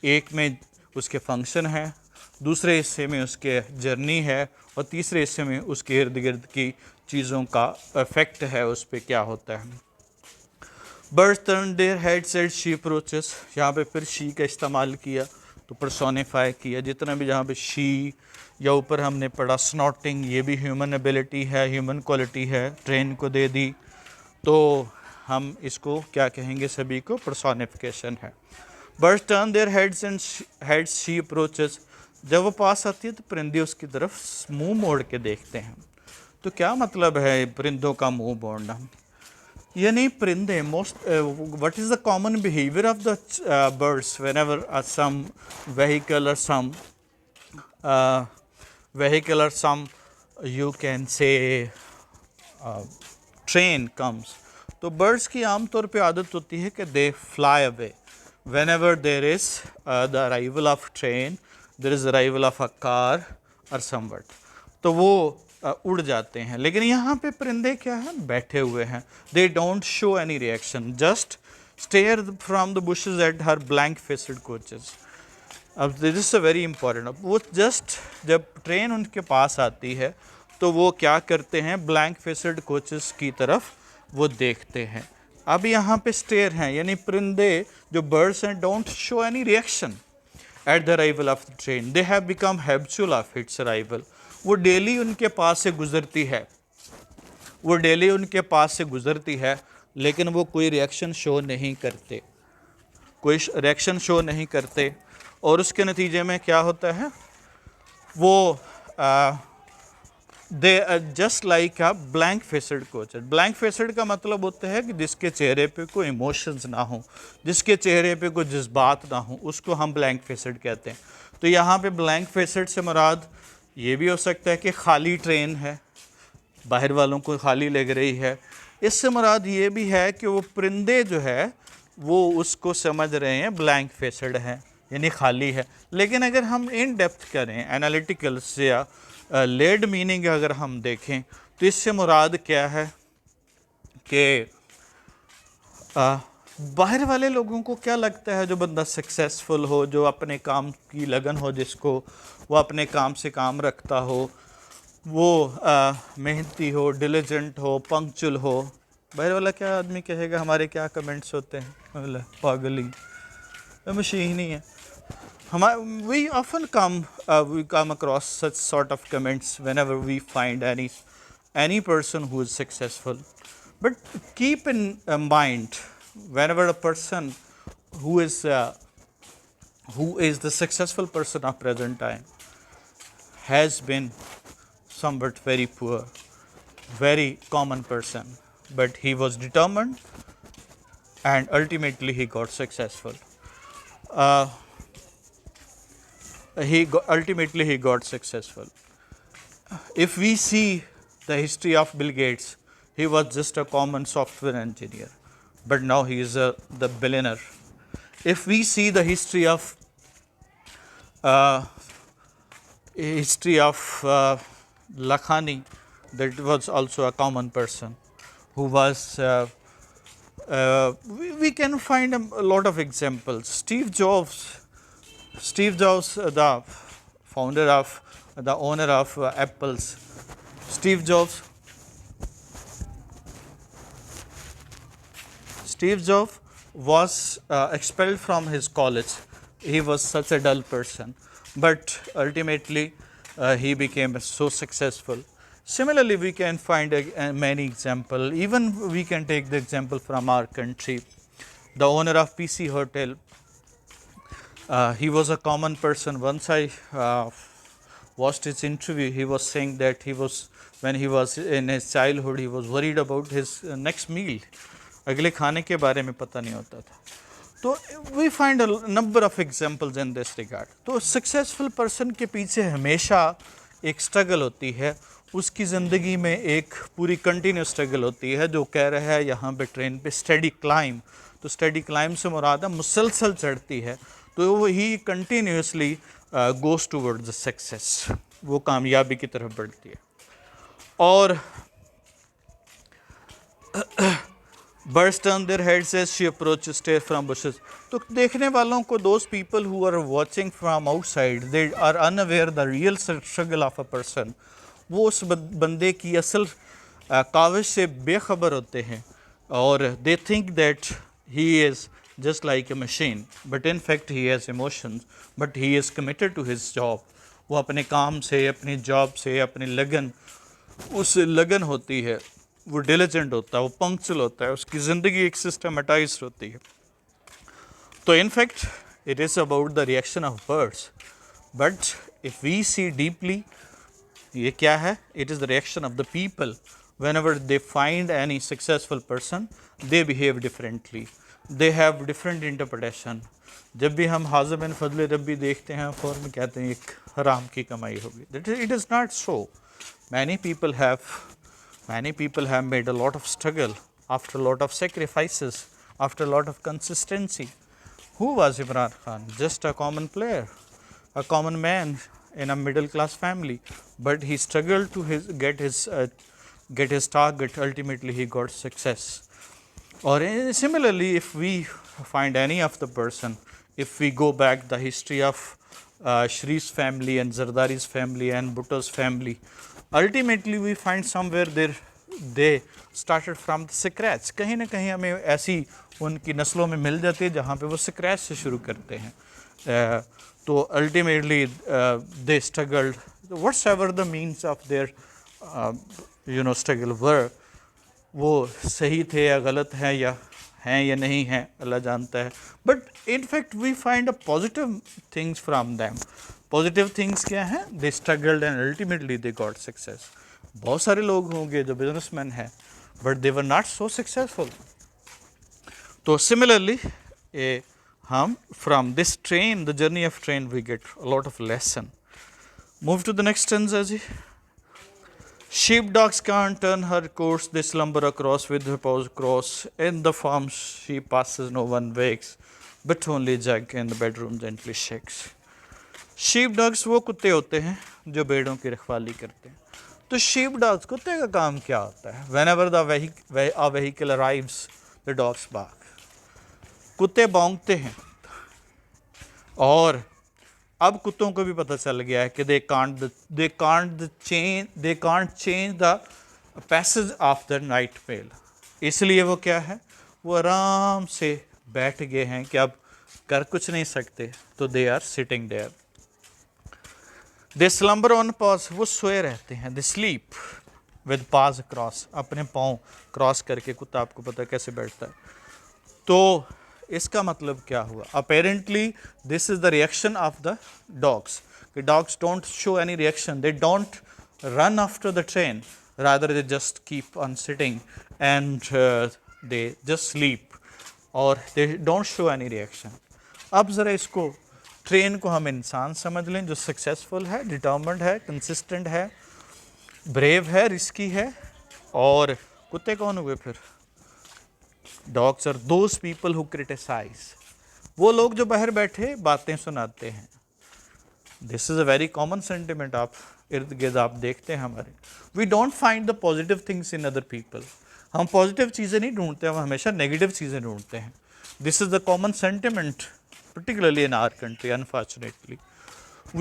एक में उसके फंक्शन हैं, दूसरे हिस्से में उसके जर्नी है, और तीसरे हिस्से में उसके इर्द गिर्द की चीज़ों का इफेक्ट है, उस पर क्या होता है। Birds turn their heads as she approaches, यहाँ पे फिर शी का इस्तेमाल किया तो पर्सोनिफाई किया। जितना भी जहाँ पे शी या ऊपर हमने पढ़ा स्नॉटिंग, ये भी ह्यूमन एबिलिटी है, ह्यूमन क्वालिटी है, ट्रेन को दे दी, तो हम इसको क्या कहेंगे, सभी को पर्सोनिफिकेशन है। Birds turn their heads she approaches, जब वो पास आती है तो परिंदे उसकी तरफ मुंह मोड़ के देखते हैं। तो क्या मतलब है परिंदों का मुंह मोड़ना, यानी परिंदे what is the common behavior of the birds whenever some vehicle or some you can say train comes, तो birds की आमतौर पे आदत होती है कि they fly away whenever there is the arrival of train, there is arrival of a car or somewhat, तो वो उड़ जाते हैं। लेकिन यहाँ पे परिंदे क्या हैं, बैठे हुए हैं। They don't show any reaction, just stare from the bushes at her blank faced coaches. अब this is a very important, वो जस्ट जब ट्रेन उनके पास आती है तो वो क्या करते हैं, ब्लैंक फेस्ड कोचेस की तरफ वो देखते हैं। अब यहाँ पे स्टेयर हैं, यानी परिंदे जो बर्ड्स हैं don't show any reaction at the arrival of the train, they have become habitual of its arrival. वो डेली उनके पास से गुजरती है, वो डेली उनके पास से गुजरती है, लेकिन वो कोई रिएक्शन शो नहीं करते, कोई रिएक्शन शो नहीं करते। और उसके नतीजे में क्या होता है, वो they just like a blank faced coach. Blank faced का मतलब होता है कि जिसके चेहरे पे कोई इमोशंस ना हो, जिसके चेहरे पे कोई जज्बात ना हो, उसको हम ब्लैंक फेस्ड कहते हैं। तो यहाँ पे ब्लैंक फेस्ड से मुराद ये भी हो सकता है कि खाली ट्रेन है, बाहर वालों को खाली लग रही है। इससे मुराद ये भी है कि वो परिंदे जो है वो उसको समझ रहे हैं ब्लैंक फेस्ड है, यानी खाली है। लेकिन अगर हम इन डेप्थ करें, एनालिटिकल से या लेड मीनिंग अगर हम देखें, तो इससे मुराद क्या है कि बाहर वाले लोगों को क्या लगता है, जो बंदा सक्सेसफुल हो, जो अपने काम की लगन हो, जिसको वो अपने काम से काम रखता हो, वो मेहनती हो, डिलिजेंट हो, पंक्चुअल हो, बाहर वाला क्या आदमी कहेगा, हमारे क्या कमेंट्स होते हैं, पागली मशीन ही है। We often come across such sort of comments whenever we find any person who is successful. But keep in mind, whenever a person who is the successful person of present time has been somewhat very poor, very common person, but he was determined and ultimately he got successful. Ultimately he got successful. If we see the history of Bill Gates, he was just a common software engineer, but now he is the billionaire. If we see the history of Lakhani, that was also a common person who was. We can find a lot of examples. Steve Jobs, the founder of, the owner of Apple's, Steve Jobs was expelled from his college. He was such a dull person, but ultimately he became so successful. Similarly, we can find many examples. Even we can take the example from our country. The owner of PC Hotel, he was a common person. Once I watched his interview, he was saying that when he was in his childhood, he was worried about his next meal. अगले खाने के बारे में पता नहीं होता था। तो we find a number of examples in this regard. तो सक्सेसफुल पर्सन के पीछे हमेशा एक स्ट्रगल होती है, उसकी ज़िंदगी में एक पूरी कंटिन्यूस स्ट्रगल होती है। जो कह रहा है यहाँ पे ट्रेन पे स्टडी क्लाइम, तो स्टडी क्लाइम से मुराद है मुसलसल चढ़ती है, तो वो ही continuously goes toward the success, वो कामयाबी की तरफ बढ़ती है। और Birds turn their heads as she approaches, stare from bushes. तो देखने वालों को, those people who are watching from outside, they are unaware the real struggle of a person. वो उस बंदे की असल काविश से बेखबर होते हैं और they think that he is just like a machine, but in fact he has emotions, but he is committed to his job. वो अपने काम से, अपनी जॉब से, अपनी लगन, उस लगन होती है, वो डिलीजेंट होता है, वो पंक्चुअल होता है, उसकी ज़िंदगी एक सिस्टमेटाइज होती है. तो in fact it is about the reaction of birds, but if we see deeply, ये क्या है? It is the reaction of the people. Whenever they find any successful person, they behave differently, they have different interpretation. जब भी हम हाज़िम बिन फजल रब्बी देखते हैं, फ़ौरन कहते हैं एक हराम की कमाई होगी. It is not so. Many people have made a lot of struggle, after a lot of sacrifices, after a lot of consistency. Who was Imran Khan? Just a common player, a common man in a middle class family, but he struggled to get his target. Ultimately he got success. Or similarly, if we find any of the person, if we go back the history of Shree's family and Zardari's family and Bhutto's family, ultimately we find somewhere they started from the scratch. कहीं ना कहीं हमें ऐसी उनकी नस्लों में मिल जाती है जहाँ पे वो scratch से शुरू करते हैं. तो ultimately they struggled, whatever the means of their struggle were. वो सही थे या गलत हैं या नहीं हैं, अल्लाह जानता है. But in fact we find a positive things from them. Positive things क्या हैं? They struggled and ultimately they got success. बहुत सारे लोग होंगे जो बिजनेसमैन हैं, but they were not so successful. तो सिमिलरली हम from this train, the journey of train, we get a lot of lesson. Move to the next stanza जी. Sheepdogs can't turn her course, they slumber across with her paws cross. In the farm she passes, no one wakes, but only Jack in the bedroom gently shakes. Sheepdogs वो कुत्ते होते हैं जो भेड़ों की रखवाली करते हैं. तो sheepdogs, कुत्ते का काम क्या होता है? Whenever a vehicle arrives, the dogs bark. कुत्ते भौंकते हैं. और अब कुत्तों को भी पता चल गया है कि they can't change the passage of the night mail. इसलिए वो क्या है? वो आराम से बैठ गए हैं कि अब कर कुछ नहीं सकते. तो they are sitting there. They slumber on paws. वो सोए रहते हैं. They sleep with paws across. अपने पाँव क्रॉस करके कुत्ता, आपको पता है कैसे बैठता है. तो इसका मतलब क्या हुआ? Apparently this is the reaction of the dogs. Dogs don't show any reaction, they don't run after the train, rather they just keep on sitting and they just sleep, और they don't show any reaction. अब ज़रा इसको, ट्रेन को हम इंसान समझ लें जो सक्सेसफुल है, डिटर्मिन्ड है, कंसिस्टेंट है, ब्रेव है, रिस्की है. और कुत्ते कौन हुए फिर? Dogs are those people who criticize. वो लोग जो बाहर बैठे बातें सुनाते हैं. This is a very common sentiment. आप इर्द गिर्द आप देखते हैं हमारे. We don't find the positive things in other people. हम पॉजिटिव चीज़ें नहीं ढूंढते, हम हमेशा नेगेटिव चीज़ें ढूंढते हैं. This is the common sentiment, particularly in our country, unfortunately.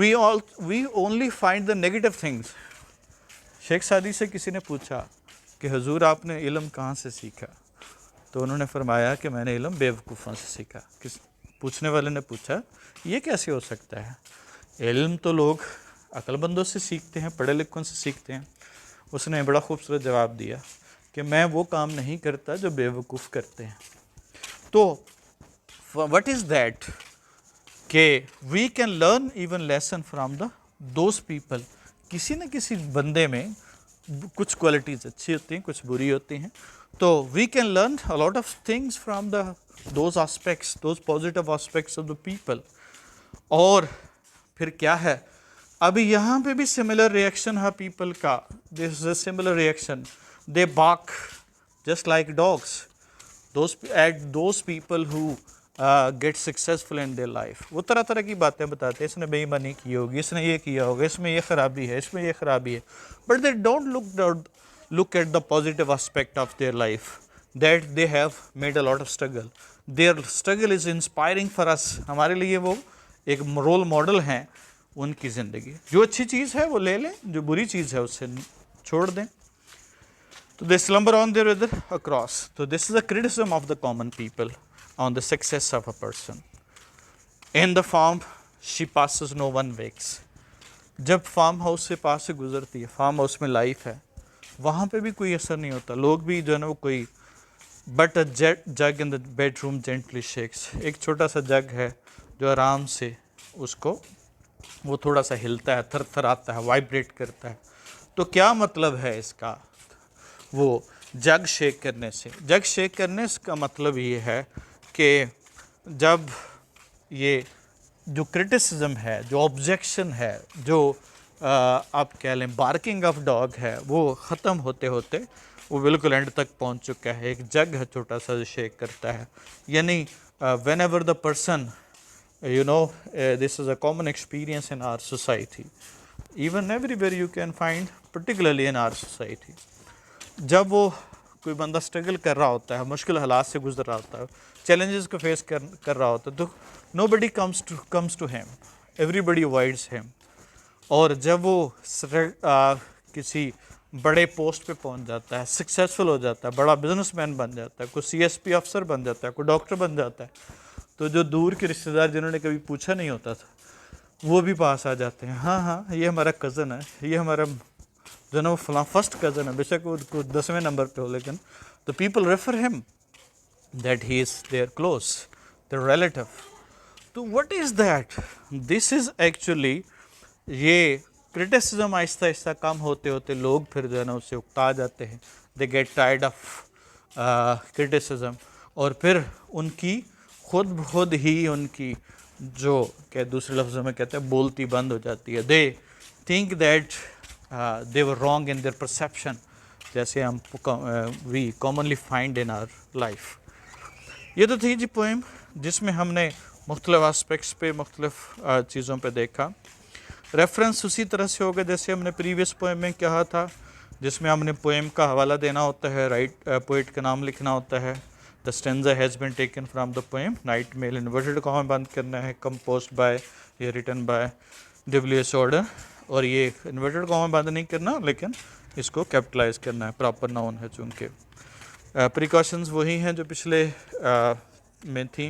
We only find the negative things. Sheikh Saadi से किसी ने पूछा कि हुजूर आपने इल्म कहाँ से सीखा? तो उन्होंने फरमाया कि मैंने इल्म बेवकूफ़ों से सीखा. पूछने वाले ने पूछा ये कैसे हो सकता है? इल्म तो लोग अक्लमंदों से सीखते हैं, पढ़े लिखों से सीखते हैं. उसने बड़ा खूबसूरत जवाब दिया कि मैं वो काम नहीं करता जो बेवकूफ़ करते हैं. तो व्हाट इज़ दैट कि we can learn even lesson from the those people. किसी न किसी बंदे में कुछ क्वालिटीज़ अच्छी होती हैं, कुछ बुरी होती हैं. तो we can learn a lot of things from those aspects, those positive aspects of the people. और फिर क्या है? अभी यहाँ पे भी सिमिलर रिएक्शन है पीपल का. This is a similar reaction. They bark just like dogs. Those people who get successful in their life. वो तरह तरह की बातें बताते हैं, इसने बेईमानी की होगी, इसने ये किया होगा, इसमें ये खराबी है, इसमें ये खराबी है. But they don't look at the positive aspect of their life. that they have made a lot of struggle. Their struggle is inspiring for us. हमारे लिए वो एक रोल मॉडल हैं उनकी ज़िंदगी. जो अच्छी चीज़ है वो ले लें, जो बुरी चीज़ है उससे छोड़ दें. तो they slumber on their other across. So this is a criticism of the common people on the success of a person. In the farm she passes, no one wakes. जब फार्म हाउस से पास से गुजरती है, फार्म हाउस में लाइफ है, वहाँ पे भी कोई असर नहीं होता. लोग भी जो है ना वो कोई but a jug in the bedroom gently shakes. एक छोटा सा जग है जो आराम से उसको वो थोड़ा सा हिलता है, थरथराता है, वाइब्रेट करता है. तो क्या मतलब है इसका? वो जग शेक करने से, जग शेक करने का मतलब ये है कि जब ये जो क्रिटिसिज्म है, जो ऑब्जेक्शन है, जो आप कह लें बार्किंग ऑफ डॉग है, वो ख़त्म होते होते वो बिल्कुल एंड तक पहुंच चुका है. एक जग है छोटा सा जो शेक करता है. यानी when ever the person, you know, this is a common experience in our society, even everywhere you can find, particularly in our society. जब वो कोई बंदा स्ट्रगल कर रहा होता है, मुश्किल हालात से गुजर रहा होता है, चैलेंजेस को फेस कर रहा होता है, तो nobody comes to him, everybody avoids him. और जब वो किसी बड़े पोस्ट पे पहुंच जाता है, सक्सेसफुल हो जाता है, बड़ा बिजनेसमैन बन जाता है, कोई CSP अफसर बन जाता है, कोई डॉक्टर बन जाता है, तो जो दूर के रिश्तेदार जिन्होंने कभी पूछा नहीं होता था वो भी पास आ जाते हैं. हाँ हाँ, ये हमारा कज़न है, ये हमारा जो ना वो फलां फर्स्ट कज़न है, बेशक वो 10वें नंबर पे हो, लेकिन the people refer him that he is their close, their relative. तो what is that? This is actually, ये क्रिटिसिज्म आहिस्ता आहिस्ता कम होते होते लोग फिर जो है ना उससे उकता जाते हैं. They get tired of criticism, और फिर उनकी खुद ही उनकी जो क्या दूसरे लफ्ज़ों में कहते हैं बोलती बंद हो जाती है. They think that they were wrong in their perception, जैसे हम we commonly find in our life. ये तो थी जी पोएम जिसमें हमने मुख्तलिफ एस्पेक्ट्स पे, मुख्तलिफ चीज़ों पे देखा. रेफरेंस उसी तरह से होगा जैसे हमने प्रीवियस पोएम में कहा था, जिसमें हमने पोएम का हवाला देना होता है, पोइट का नाम लिखना होता है. The stanza has been taken from the poem, night mail inverted comma बंद करना है, कंपोज्ड बाय या रिटन बाय W.S. ऑर्डर. और ये इन्वर्टेड कॉमा बंद नहीं करना, लेकिन इसको कैपिटलाइज करना है, प्रॉपर नाउन है चूँकि. प्रिकॉशंस वही हैं जो पिछले में थी.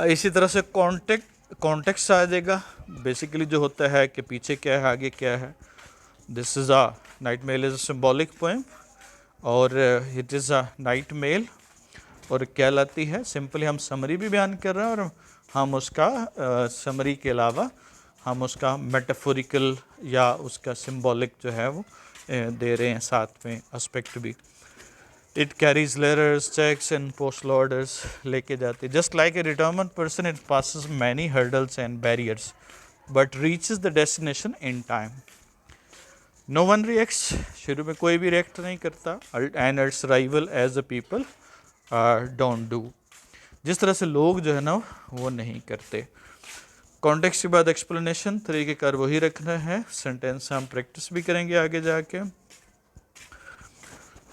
इसी तरह से कॉन्टेक्स्ट आ जाएगा. बेसिकली जो होता है कि पीछे क्या है, आगे क्या है. This is a night mail is a symbolic poem, और it is a night mail, और क्या लाती है, सिंपली हम समरी भी बयान कर रहे हैं, और हम उसका समरी के अलावा हम उसका मेटाफोरिकल या उसका सिम्बॉलिक जो है वो दे रहे हैं साथ में एस्पेक्ट भी. It carries letters, cheques and postal orders लेके जाती है. Just like a determined person it passes many hurdles and barriers but reaches the destination in time. No one reacts, शुरू में कोई भी रिएक्ट नहीं करता, and its rival as a people don't do. जिस तरह से लोग जो है ना वो नहीं करते. कॉन्टेक्स्ट के बाद एक्सप्लेनेशन, तरीक़ेकार वही रखना है. सेंटेंस हम प्रैक्टिस भी करेंगे आगे जाके.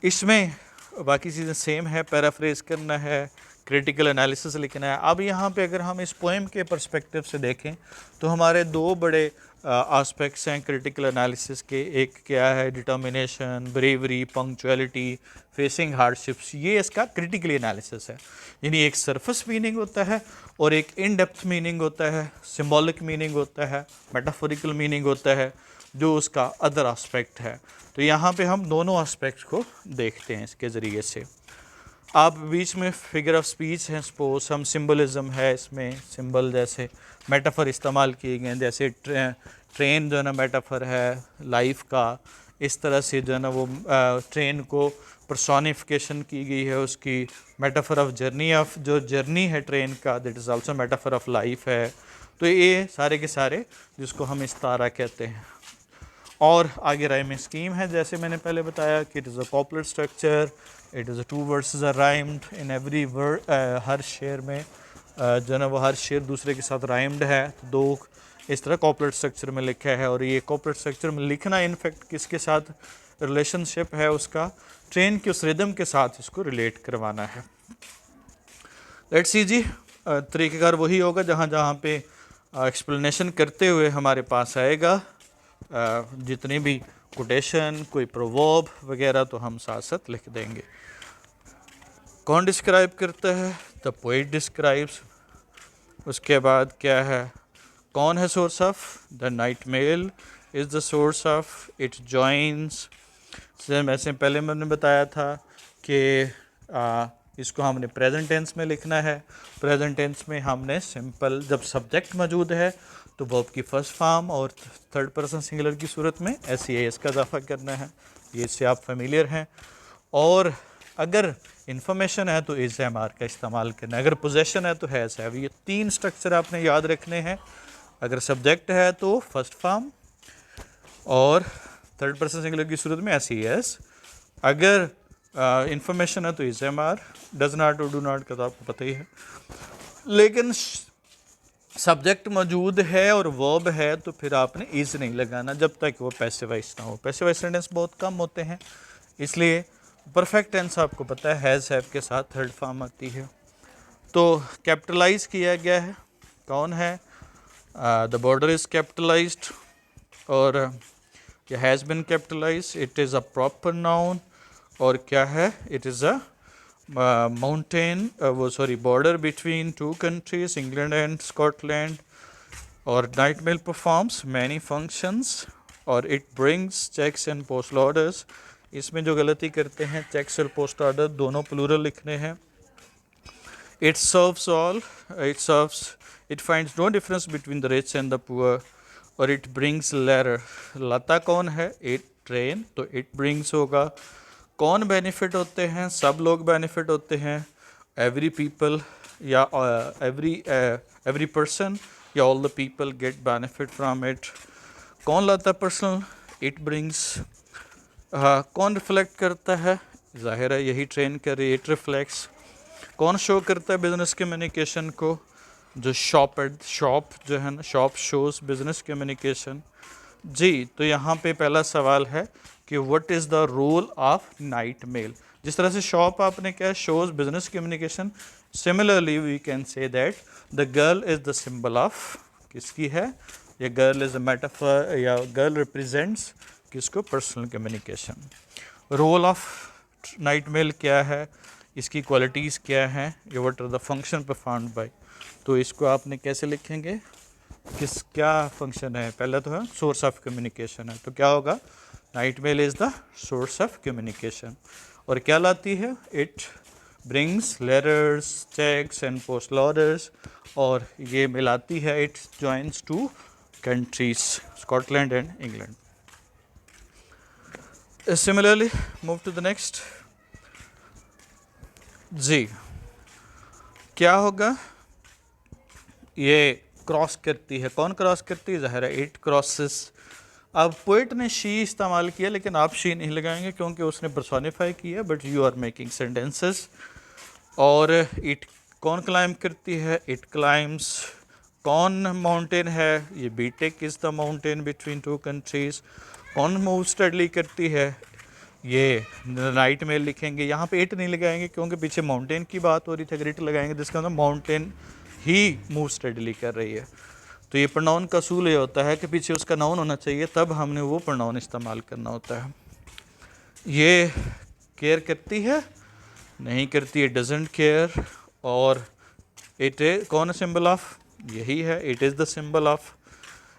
इसमें बाकी चीज़ें सेम है, पैराफ्रेज करना है, क्रिटिकल एनालिसिस लिखना है. अब यहाँ पे अगर हम इस पोएम के पर्सपेक्टिव से देखें तो हमारे दो बड़े एस्पेक्ट्स हैं क्रिटिकल एनालिसिस के. एक क्या है, determination, bravery, punctuality, facing hardships. ये इसका क्रिटिकल एनालिसिस है. यानी एक सरफेस मीनिंग होता है और एक इन डेप्थ मीनिंग होता है, सिम्बॉलिक मीनिंग होता है, मेटाफोरिकल मीनिंग होता है, जो उसका अदर एस्पेक्ट है. तो यहाँ पे हम दोनों एस्पेक्ट को देखते हैं इसके ज़रिए से. आप बीच में फिगर ऑफ स्पीच है, सपोज हम सिंबलिज्म है, इसमें सिंबल जैसे मेटाफर इस्तेमाल किए गए हैं, जैसे ट्रेन जो है ना मेटाफर है लाइफ का. इस तरह से जो है ना वो ट्रेन को पर्सोनिफिकेशन की गई है, उसकी मेटाफर ऑफ जर्नी, ऑफ जो जर्नी है ट्रेन का, that is also metaphor of life है. तो ये सारे के सारे जिसको हम इस्तारा कहते हैं. और आगे राइमिंग स्कीम है, जैसे मैंने पहले बताया कि it is a couplet structure, it is a 2 verses are rhymed in every word. हर शेर में जो है ना वो हर शेर दूसरे के साथ राइम्ड है. तो 2 इस तरह कॉपलेट स्ट्रक्चर में लिखा है. और ये कॉपलेट स्ट्रक्चर में लिखना इनफैक्ट किसके साथ रिलेशनशिप है उसका ट्रेन के उस रिदम के साथ इसको रिलेट करवाना है। लेट्स सी जी, तरीक़ेकार वही होगा जहाँ जहाँ पे एक्सप्लेनेशन करते हुए हमारे पास आएगा जितनी भी कोटेशन, कोई प्रोवर्ब वगैरह तो हम साथ साथ लिख देंगे। कौन डिस्क्राइब करता है? The poet describes. उसके बाद क्या है? कौन है source of? The night mail is the source of, it joins. ऐसे पहले मैंने बताया था कि इसको हमने प्रेजेंट टेंस में लिखना है। प्रेजेंट टेंस में हमने सिंपल, जब सब्जेक्ट मौजूद है तो वर्ब की फर्स्ट फॉर्म और थर्ड पर्सन सिंगुलर की सूरत में एस का इजाफा करना है। ये इससे आप फेमिलियर हैं। और अगर इंफॉर्मेशन है तो इज़ एम आर का इस्तेमाल करना है। अगर पोजेशन है तो हैज़ हैव। ये 3 स्ट्रक्चर आपने याद रखने हैं। अगर सब्जेक्ट है तो फर्स्ट फॉर्म और थर्ड पर्सन सिंगुलर की सूरत में एस। अगर इंफॉर्मेशन है तो is am are. Does not और डू नॉट का तो आपको पता ही है। लेकिन सब्जेक्ट मौजूद है और वर्ब है तो फिर आपने इज़ नहीं लगाना जब तक वो पैसिवाइज ना हो। पैसिवाइज सेंटेंस बहुत कम होते हैं, इसलिए परफेक्ट टेंस आपको पता है हैज़ हैव के साथ थर्ड फॉर्म आती है। तो कैपिटलाइज किया गया है। कौन है? द बॉर्डर इज़ कैपिटलाइज्ड और has been capitalised. It is a proper noun. और क्या है? It is a mountain, border between 2 countries, England and Scotland. और night mail performs many functions और it brings cheques and postal orders. इसमें जो गलती करते हैं, चेक्स और पोस्ट ऑर्डर दोनों प्लूरल लिखने हैं। It serves all, it finds no difference between the rich and the poor. और इट ब्रिंग्स लेटर। लाता कौन है? इट ट्रेन, तो इट ब्रिंग्स होगा। कौन बेनिफिट होते हैं? सब लोग बेनिफिट होते हैं। एवरी पीपल या एवरी पर्सन या all the people get benefit from it. कौन लाता है पर्सनल? It brings. कौन रिफ्लेक्ट करता है? जाहिर है यही ट्रेन कर रही है, इट रिफ्लेक्ट्स। कौन शो करता है बिजनेस कम्युनिकेशन को? जो शॉप जो है ना, शॉप शोज बिजनेस कम्युनिकेशन। जी, तो यहाँ पे पहला सवाल है कि what is the role of night mail. जिस तरह से शॉप आपने क्या, shows business communication, similarly we can say that the girl is the symbol of, किसकी है? ये गर्ल इज़ अ मेटाफर या गर्ल रिप्रेजेंट्स किसको? Personal communication. Role of night mail क्या है? इसकी क्वालिटीज़ क्या हैं? ये what are the function performed by. तो इसको आपने कैसे लिखेंगे? क्या फंक्शन है? पहला तो है सोर्स ऑफ कम्युनिकेशन है, तो क्या होगा? Night mail is the source of communication. और क्या लाती है? It brings letters, cheques and postal orders. और ये मिलाती है, it joins 2 countries, Scotland and England. Similarly move to the next. जी, क्या होगा? ये क्रॉस करती है। कौन क्रॉस करती है? ज़ाहिर है इट क्रॉसेस। अब पोइट ने शी इस्तेमाल किया, लेकिन आप शी नहीं लगाएंगे क्योंकि उसने पर्सोनिफाई किया, but you are making sentences. और इट कौन क्लाइम करती है? It climbs. कौन माउंटेन है? ये बीटेक is the mountain between 2 countries. कौन मूव स्टडली करती है? ये नाइट मेल लिखेंगे। यहाँ पे इट नहीं लगाएंगे क्योंकि पीछे माउंटेन की बात हो रही थी। अगर इट लगाएंगे जिसका मतलब माउंटेन ही मूव स्टडली कर रही है। तो ये प्रोनाउन का असूल ये होता है कि पीछे उसका नाउन होना चाहिए, तब हमने वो प्रोनाउन इस्तेमाल करना होता है। ये केयर करती है? नहीं करती है, डजंट केयर। और इट कौन है सिंबल ऑफ? यही है, it is the symbol of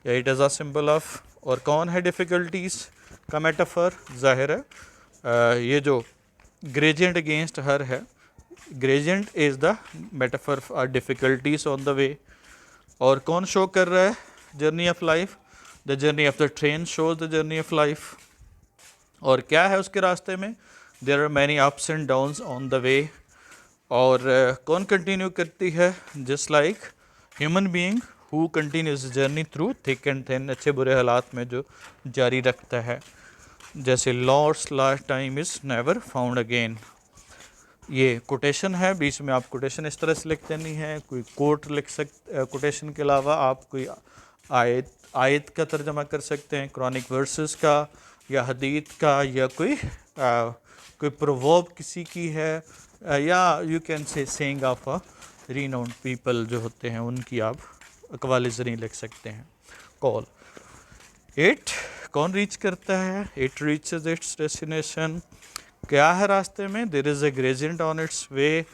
या it is a symbol of. और कौन है डिफ़िकल्टीज़ का मेटाफर? जाहिर है ये जो ग्रेडियंट अगेंस्ट हर है, gradient is the metaphor for difficulties on the way. और कौन शो कर रहा है? Journey of life. The journey of the train shows the journey of life. और क्या है उसके रास्ते में? There are many ups and downs on the way. और कौन कंटिन्यू करती है? Just like human being who continues journey through thick and thin, अच्छे बुरे हालात में जो जारी रखता है। जैसे lost last time is never found again. ये कोटेशन है, बीच में आप कोटेशन इस तरह से लिख देनी है। कोई कोट लिख सकते, कोटेशन के अलावा आप कोई आयत का तर्जमा कर सकते हैं, क्रॉनिक वर्सेस का, या हदीत का या कोई प्रवर्ब किसी की है, या you can say saying of a renowned people जो होते हैं उनकी आप अकवाल ज़री लिख सकते हैं। कॉल 8 कौन रीच करता है? It reaches its destination. क्या है रास्ते में? There is a gradient on its way.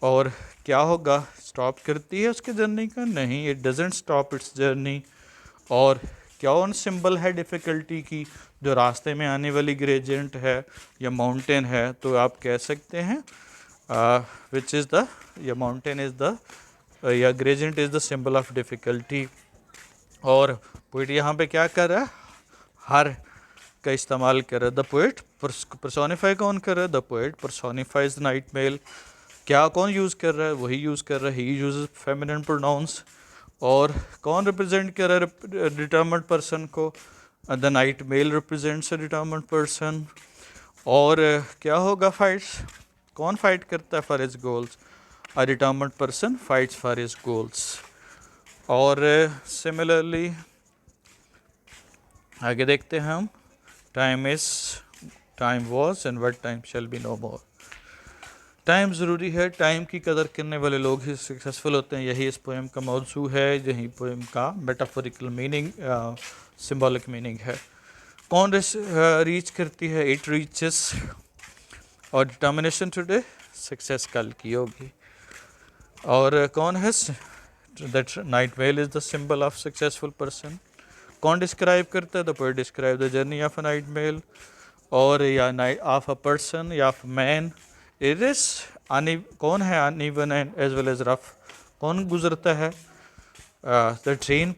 और क्या होगा? स्टॉप करती है उसके जर्नी का? नहीं, it doesn't stop it's journey. और कौन सिंबल है डिफ़िकल्टी की? जो रास्ते में आने वाली ग्रेजेंट है या माउंटेन है, तो आप कह सकते हैं विच इज़ द, या माउंटेन इज़ द, या gradient is the symbol of difficulty. और पोइट यहाँ पे क्या कर रहा है? हर का इस्तेमाल कर रहा है। द पोइट पर्सोनीफाई कौन कर रहा है? The poet personifies night mail. क्या कौन यूज़ कर रहा है? वही यूज़ कर रहा है, ही यूज़ फेमिनिन प्रोनाउंस। और कौन रिप्रेजेंट कर रहा है डिटर्मिन्ड पर्सन को? The night mail represents a determined person. और क्या होगा? फाइट्स, कौन फाइट करता है for his goals? A determined person fights for his goals. और सिमिलरली आगे देखते हैं हम, time was and what time shall be no more. Time ज़रूरी है, टाइम की कदर करने वाले लोग ही सक्सेसफुल होते हैं। यही इस पोएम का मौजू है, यही पोएम का मेटाफोरिकल मीनिंग, सिंबॉलिक मीनिंग है। कौन रीच करती है? It reaches. और डिटर्मिनेशन टुडे, सक्सेस कल की होगी। और कौन है? That night mail is the symbol of successful person. कौन डिस्क्राइब करता है? The poet describe the journey of a night mail. और या नाइट ऑफ अ पर्सन या ऑफ मैन। इट इज कौन है? Uneven and as well as rough. कौन गुजरता है? The train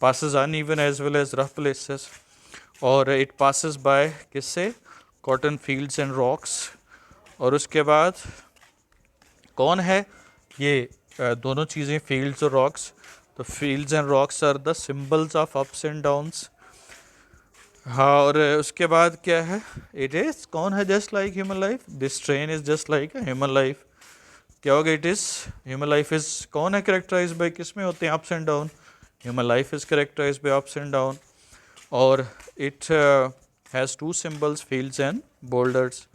passes uneven as well as rough places. और it passes by किससे? Cotton fields and rocks. और उसके बाद कौन है? ये दोनों चीज़ें, फील्ड्स और रॉक्स। तो fields and rocks are the symbols of ups and downs. हाँ, और उसके बाद क्या है? इट इज़ कौन है? Just like human life. This train is just like a human life. क्या होगा? It is human life is कौन है? करेक्टराइज बाई किस में होते हैं? Ups and down. Human life is characterise by ups and down. और it has two symbols, fields and boulders.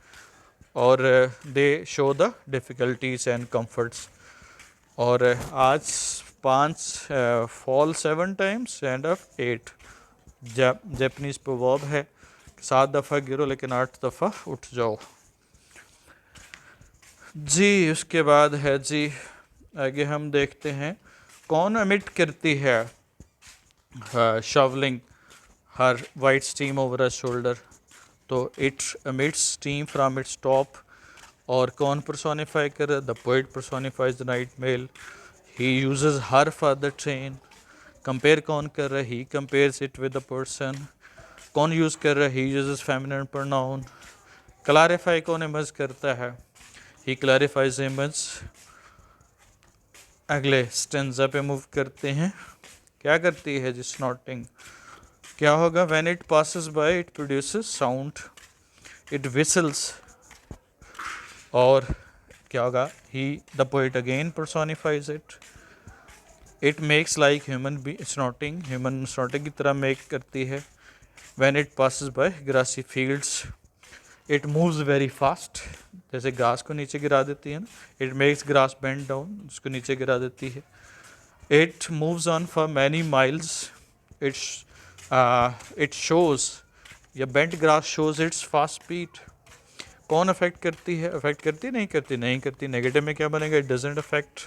और they show the difficulties and comforts. और आज 5 fall 7 times and of 8 Japanese proverb है, 7 दफ़ा गिरो लेकिन 8 दफ़ा उठ जाओ जी। उसके बाद है जी, आगे हम देखते हैं कौन एमिट करती है shovelling her white steam over a shoulder. तो it emits steam from its top. और कौन पर्सोनिफाई कर रहा है? The poet personifies the night mail. He uses her for the train. Compare कौन कर रहा है? He compares it with the person. कौन यूज़ कर रहा है? He uses feminine pronoun. Clarify कौन इमर्ज करता है? He clarifies emerge. अगले स्टेंजा पे मूव करते हैं। क्या करती है जी? स्नॉटिंग। क्या होगा? When it passes by it produces sound. It whistles. और क्या होगा? He the poet again personifies it. It makes like human be snorting, human snorting की तरह मेक करती है। When it passes by grassy fields. It moves very fast, जैसे घास को नीचे गिरा देती है ना। It makes grass bend down, उसको नीचे गिरा देती है। It moves on for many miles. It shows, या bent grass shows it's fast speed. कौन अफेक्ट करती है? अफेक्ट करती नहीं करती? नहीं करती। नेगेटिव में क्या बनेगा? It doesn't affect.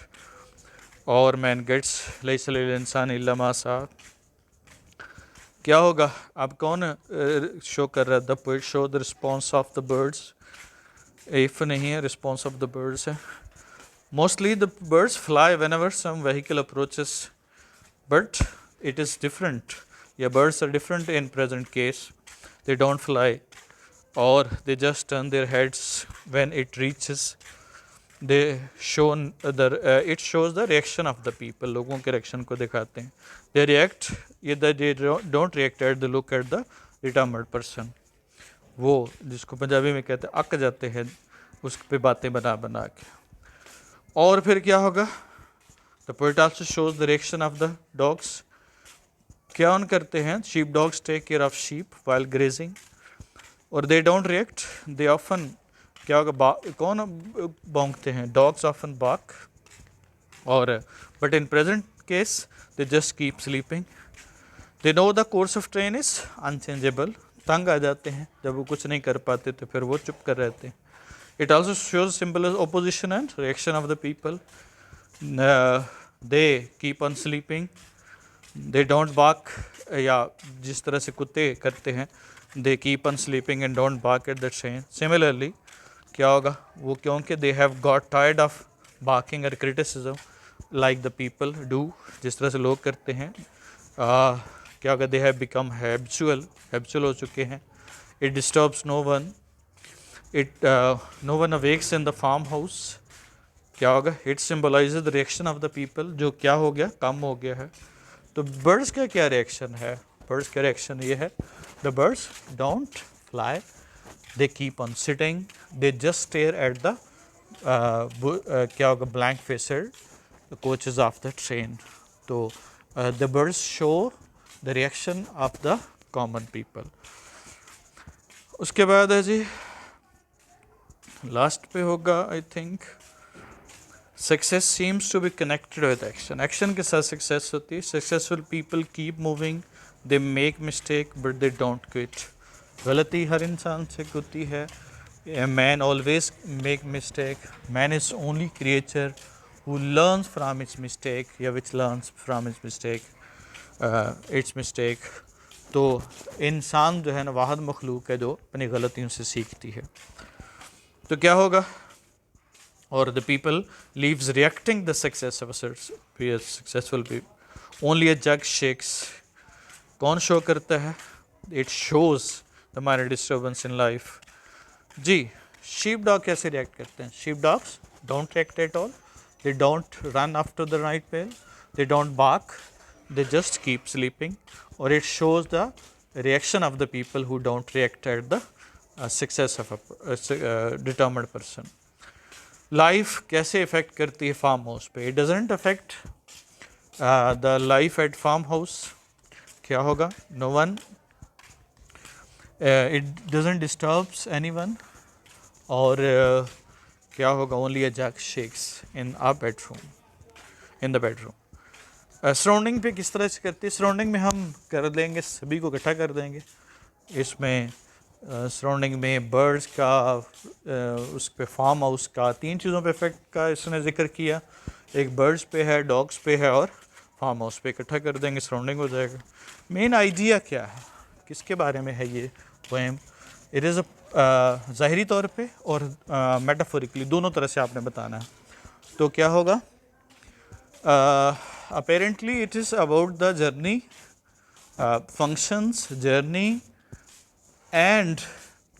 और मैन गेट्स लैसा लिल इंसान इल्ला मा सा। क्या होगा? अब कौन शो कर रहा है? The poet show the response of the birds. If नहीं है, रिस्पॉन्स ऑफ द बर्ड्स है। Mostly the birds fly whenever some vehicle approaches, but it is different, या birds are different in present case. They don't fly, or they just turn their heads when it reaches. They show it shows the reaction of the people. लोगों के reaction को दिखाते हैं. They react, either they don't react at the look at the determined person. वो जिसको पंजाबी में कहते हैं अक जाते हैं उस पे बातें बना बना के। और फिर क्या होगा? The poet also shows the reaction of the dogs. क्या ऑन करते हैं? Sheep dogs take care of sheep while grazing और they don't react, they often, क्या होगा, कौन भौंकते हैं? डॉग्स ऑफन बार्क, और but in present case they just keep sleeping. They know the course of train is unchangeable, तंग आ जाते हैं जब वो कुछ नहीं कर पाते तो फिर वो चुप कर रहते हैं। It also shows symbol opposition and reaction of the people, they keep on sleeping, they don't bark, या जिस तरह से कुत्ते करते हैं, they keep on sleeping and don't bark at the train. Similarly क्या होगा, वो क्योंकि they have got tired of barking और criticism like the people do, जिस तरह से लोग करते हैं, क्या होगा, दे हैव बिकम हैबिचुअल हो चुके हैं। It disturbs no one, it no one awakes in the farm house, क्या होगा, it symbolises the reaction of the people, जो क्या हो गया, कम हो गया है। तो बर्ड्स का क्या रिएक्शन है? बर्ड्स का रिएक्शन ये है, the birds don't fly, they keep on sitting, they just stare at the क्या होगा, blank faced coaches of the train. तो the birds show the reaction of the common people. उसके बाद है जी, लास्ट पे होगा I think, success seems to be connected with action, action के साथ सक्सेस होती है। Successful people keep moving, they make mistake but they don't quit, गलती हर इंसान से होती है। Man always make mistake, man is only creature who learns from its mistake, या which learns from its mistake, तो इंसान जो है ना वाहिद मखलूक है जो अपनी गलतियों से सीखती है। तो क्या होगा, और the people leaves reacting the success of successful people, only a jug shakes, कौन शो करता है? It shows the minor disturbance in life. जी, शीप डॉग कैसे रिएक्ट करते हैं? Sheep dogs don't react at all, they don't run after the night pail, they don't bark, they just keep sleeping, or it shows the reaction of the people who don't react at the success of a determined person. Life कैसे affect करती है फार्म हाउस पे? It doesn't affect the life at farm house, क्या होगा, no one, it doesn't disturbs anyone, और क्या होगा, only a jug shakes in a bedroom, in the bedroom. Surrounding पे किस तरह से करती है? सराउंडिंग में हम कर देंगे, सभी को इकट्ठा कर देंगे। इसमें सराउंडिंग में बर्ड्स का, उस पे फार्म हाउस का, तीन चीज़ों पे इफेक्ट का इसने जिक्र किया, एक बर्ड्स पे है, डॉग्स पे है, और फार्म हाउस पे। इकट्ठा कर देंगे, सराउंडिंग हो जाएगा। मेन आइडिया क्या है, किसके बारे में है ये पोएम? इट इज़ ज़ाहिरी तौर पे और मेटाफोरिकली, दोनों तरह से आपने बताना है। तो क्या होगा, apparently it is about the journey, functions, journey and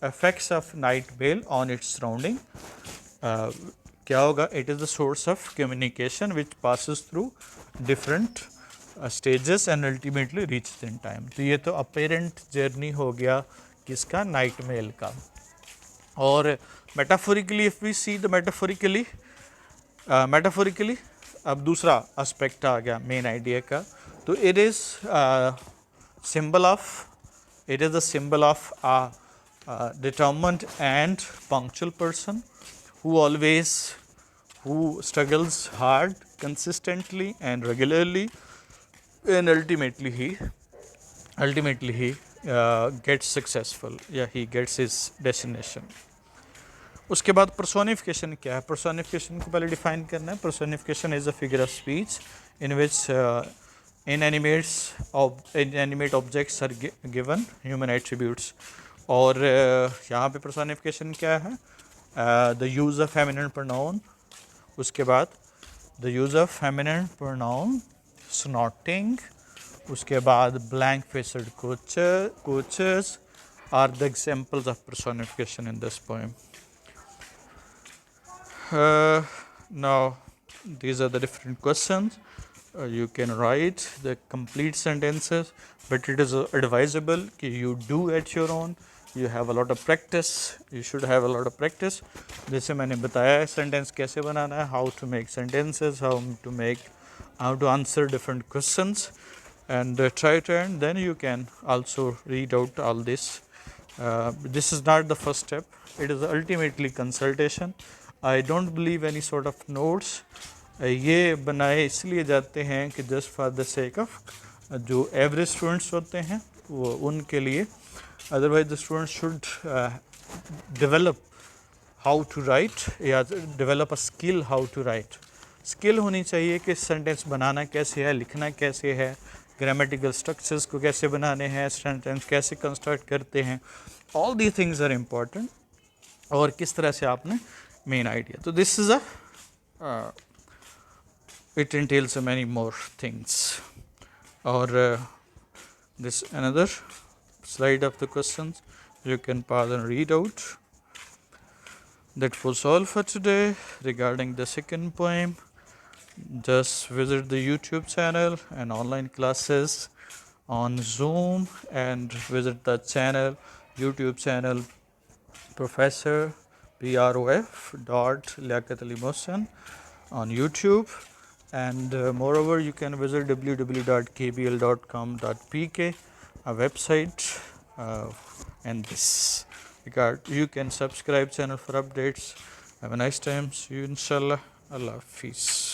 effects of night vale on its surrounding. क्या होगा, it is the source of communication which passes through different stages and ultimately reaches in time. तो ये तो apparent journey हो गया किसका, नाइट मेल का। और metaphorically if we see the metaphorically अब दूसरा aspect आ गया मेन आइडिया का, तो it is the symbol of a determined and punctual person who struggles hard consistently and regularly, and ultimately he gets successful, he gets his destination. उसके बाद पर्सोनिफिकेशन क्या है? पर्सोनिफिकेशन को पहले डिफाइन करना है। Personification is a figure of speech in which inanimate objects are given human attributes. और यहाँ पे पर्सोनिफिकेशन क्या है? The use of feminine pronoun, उसके बाद the use of feminine pronoun, snorting, उसके बाद blank faced coaches are the examples of personification in this poem. Now these are the different questions. You can write the complete sentences, but it is advisable that you do at your own. You have a lot of practice. You should have a lot of practice. जैसे मैंने बताया sentence कैसे बनाना है, how to make sentences, how to answer different questions. and try to end. Then you can also read out all this. This is not the first step, it is ultimately consultation. I don't believe any sort of notes. ये बनाए इसलिए जाते हैं कि just for the sake of जो एवरेज स्टूडेंट्स होते हैं वो उनके लिए, otherwise the students should develop how to write या develop a skill how to write. Skill होनी चाहिए कि सेंटेंस बनाना कैसे है, लिखना कैसे है, ग्रामेटिकल स्ट्रक्चर्स को कैसे बनाने हैं, सेंटेंस कैसे कंस्ट्रक्ट करते हैं, all the things are important. और किस तरह से आपने मेन आइडिया, तो this is a it entails many more things. Or this another slide of the questions you can pause and read out. That was all for today regarding the second poem. Just visit the YouTube channel and online classes on Zoom, and visit the channel, YouTube channel Professor PROF Liaquat Ali Mohsen on YouTube. And moreover, you can visit www.kbl.com.pk, a website, and this regard you can subscribe channel for updates. Have a nice time. See you inshallah. Allah Hafiz.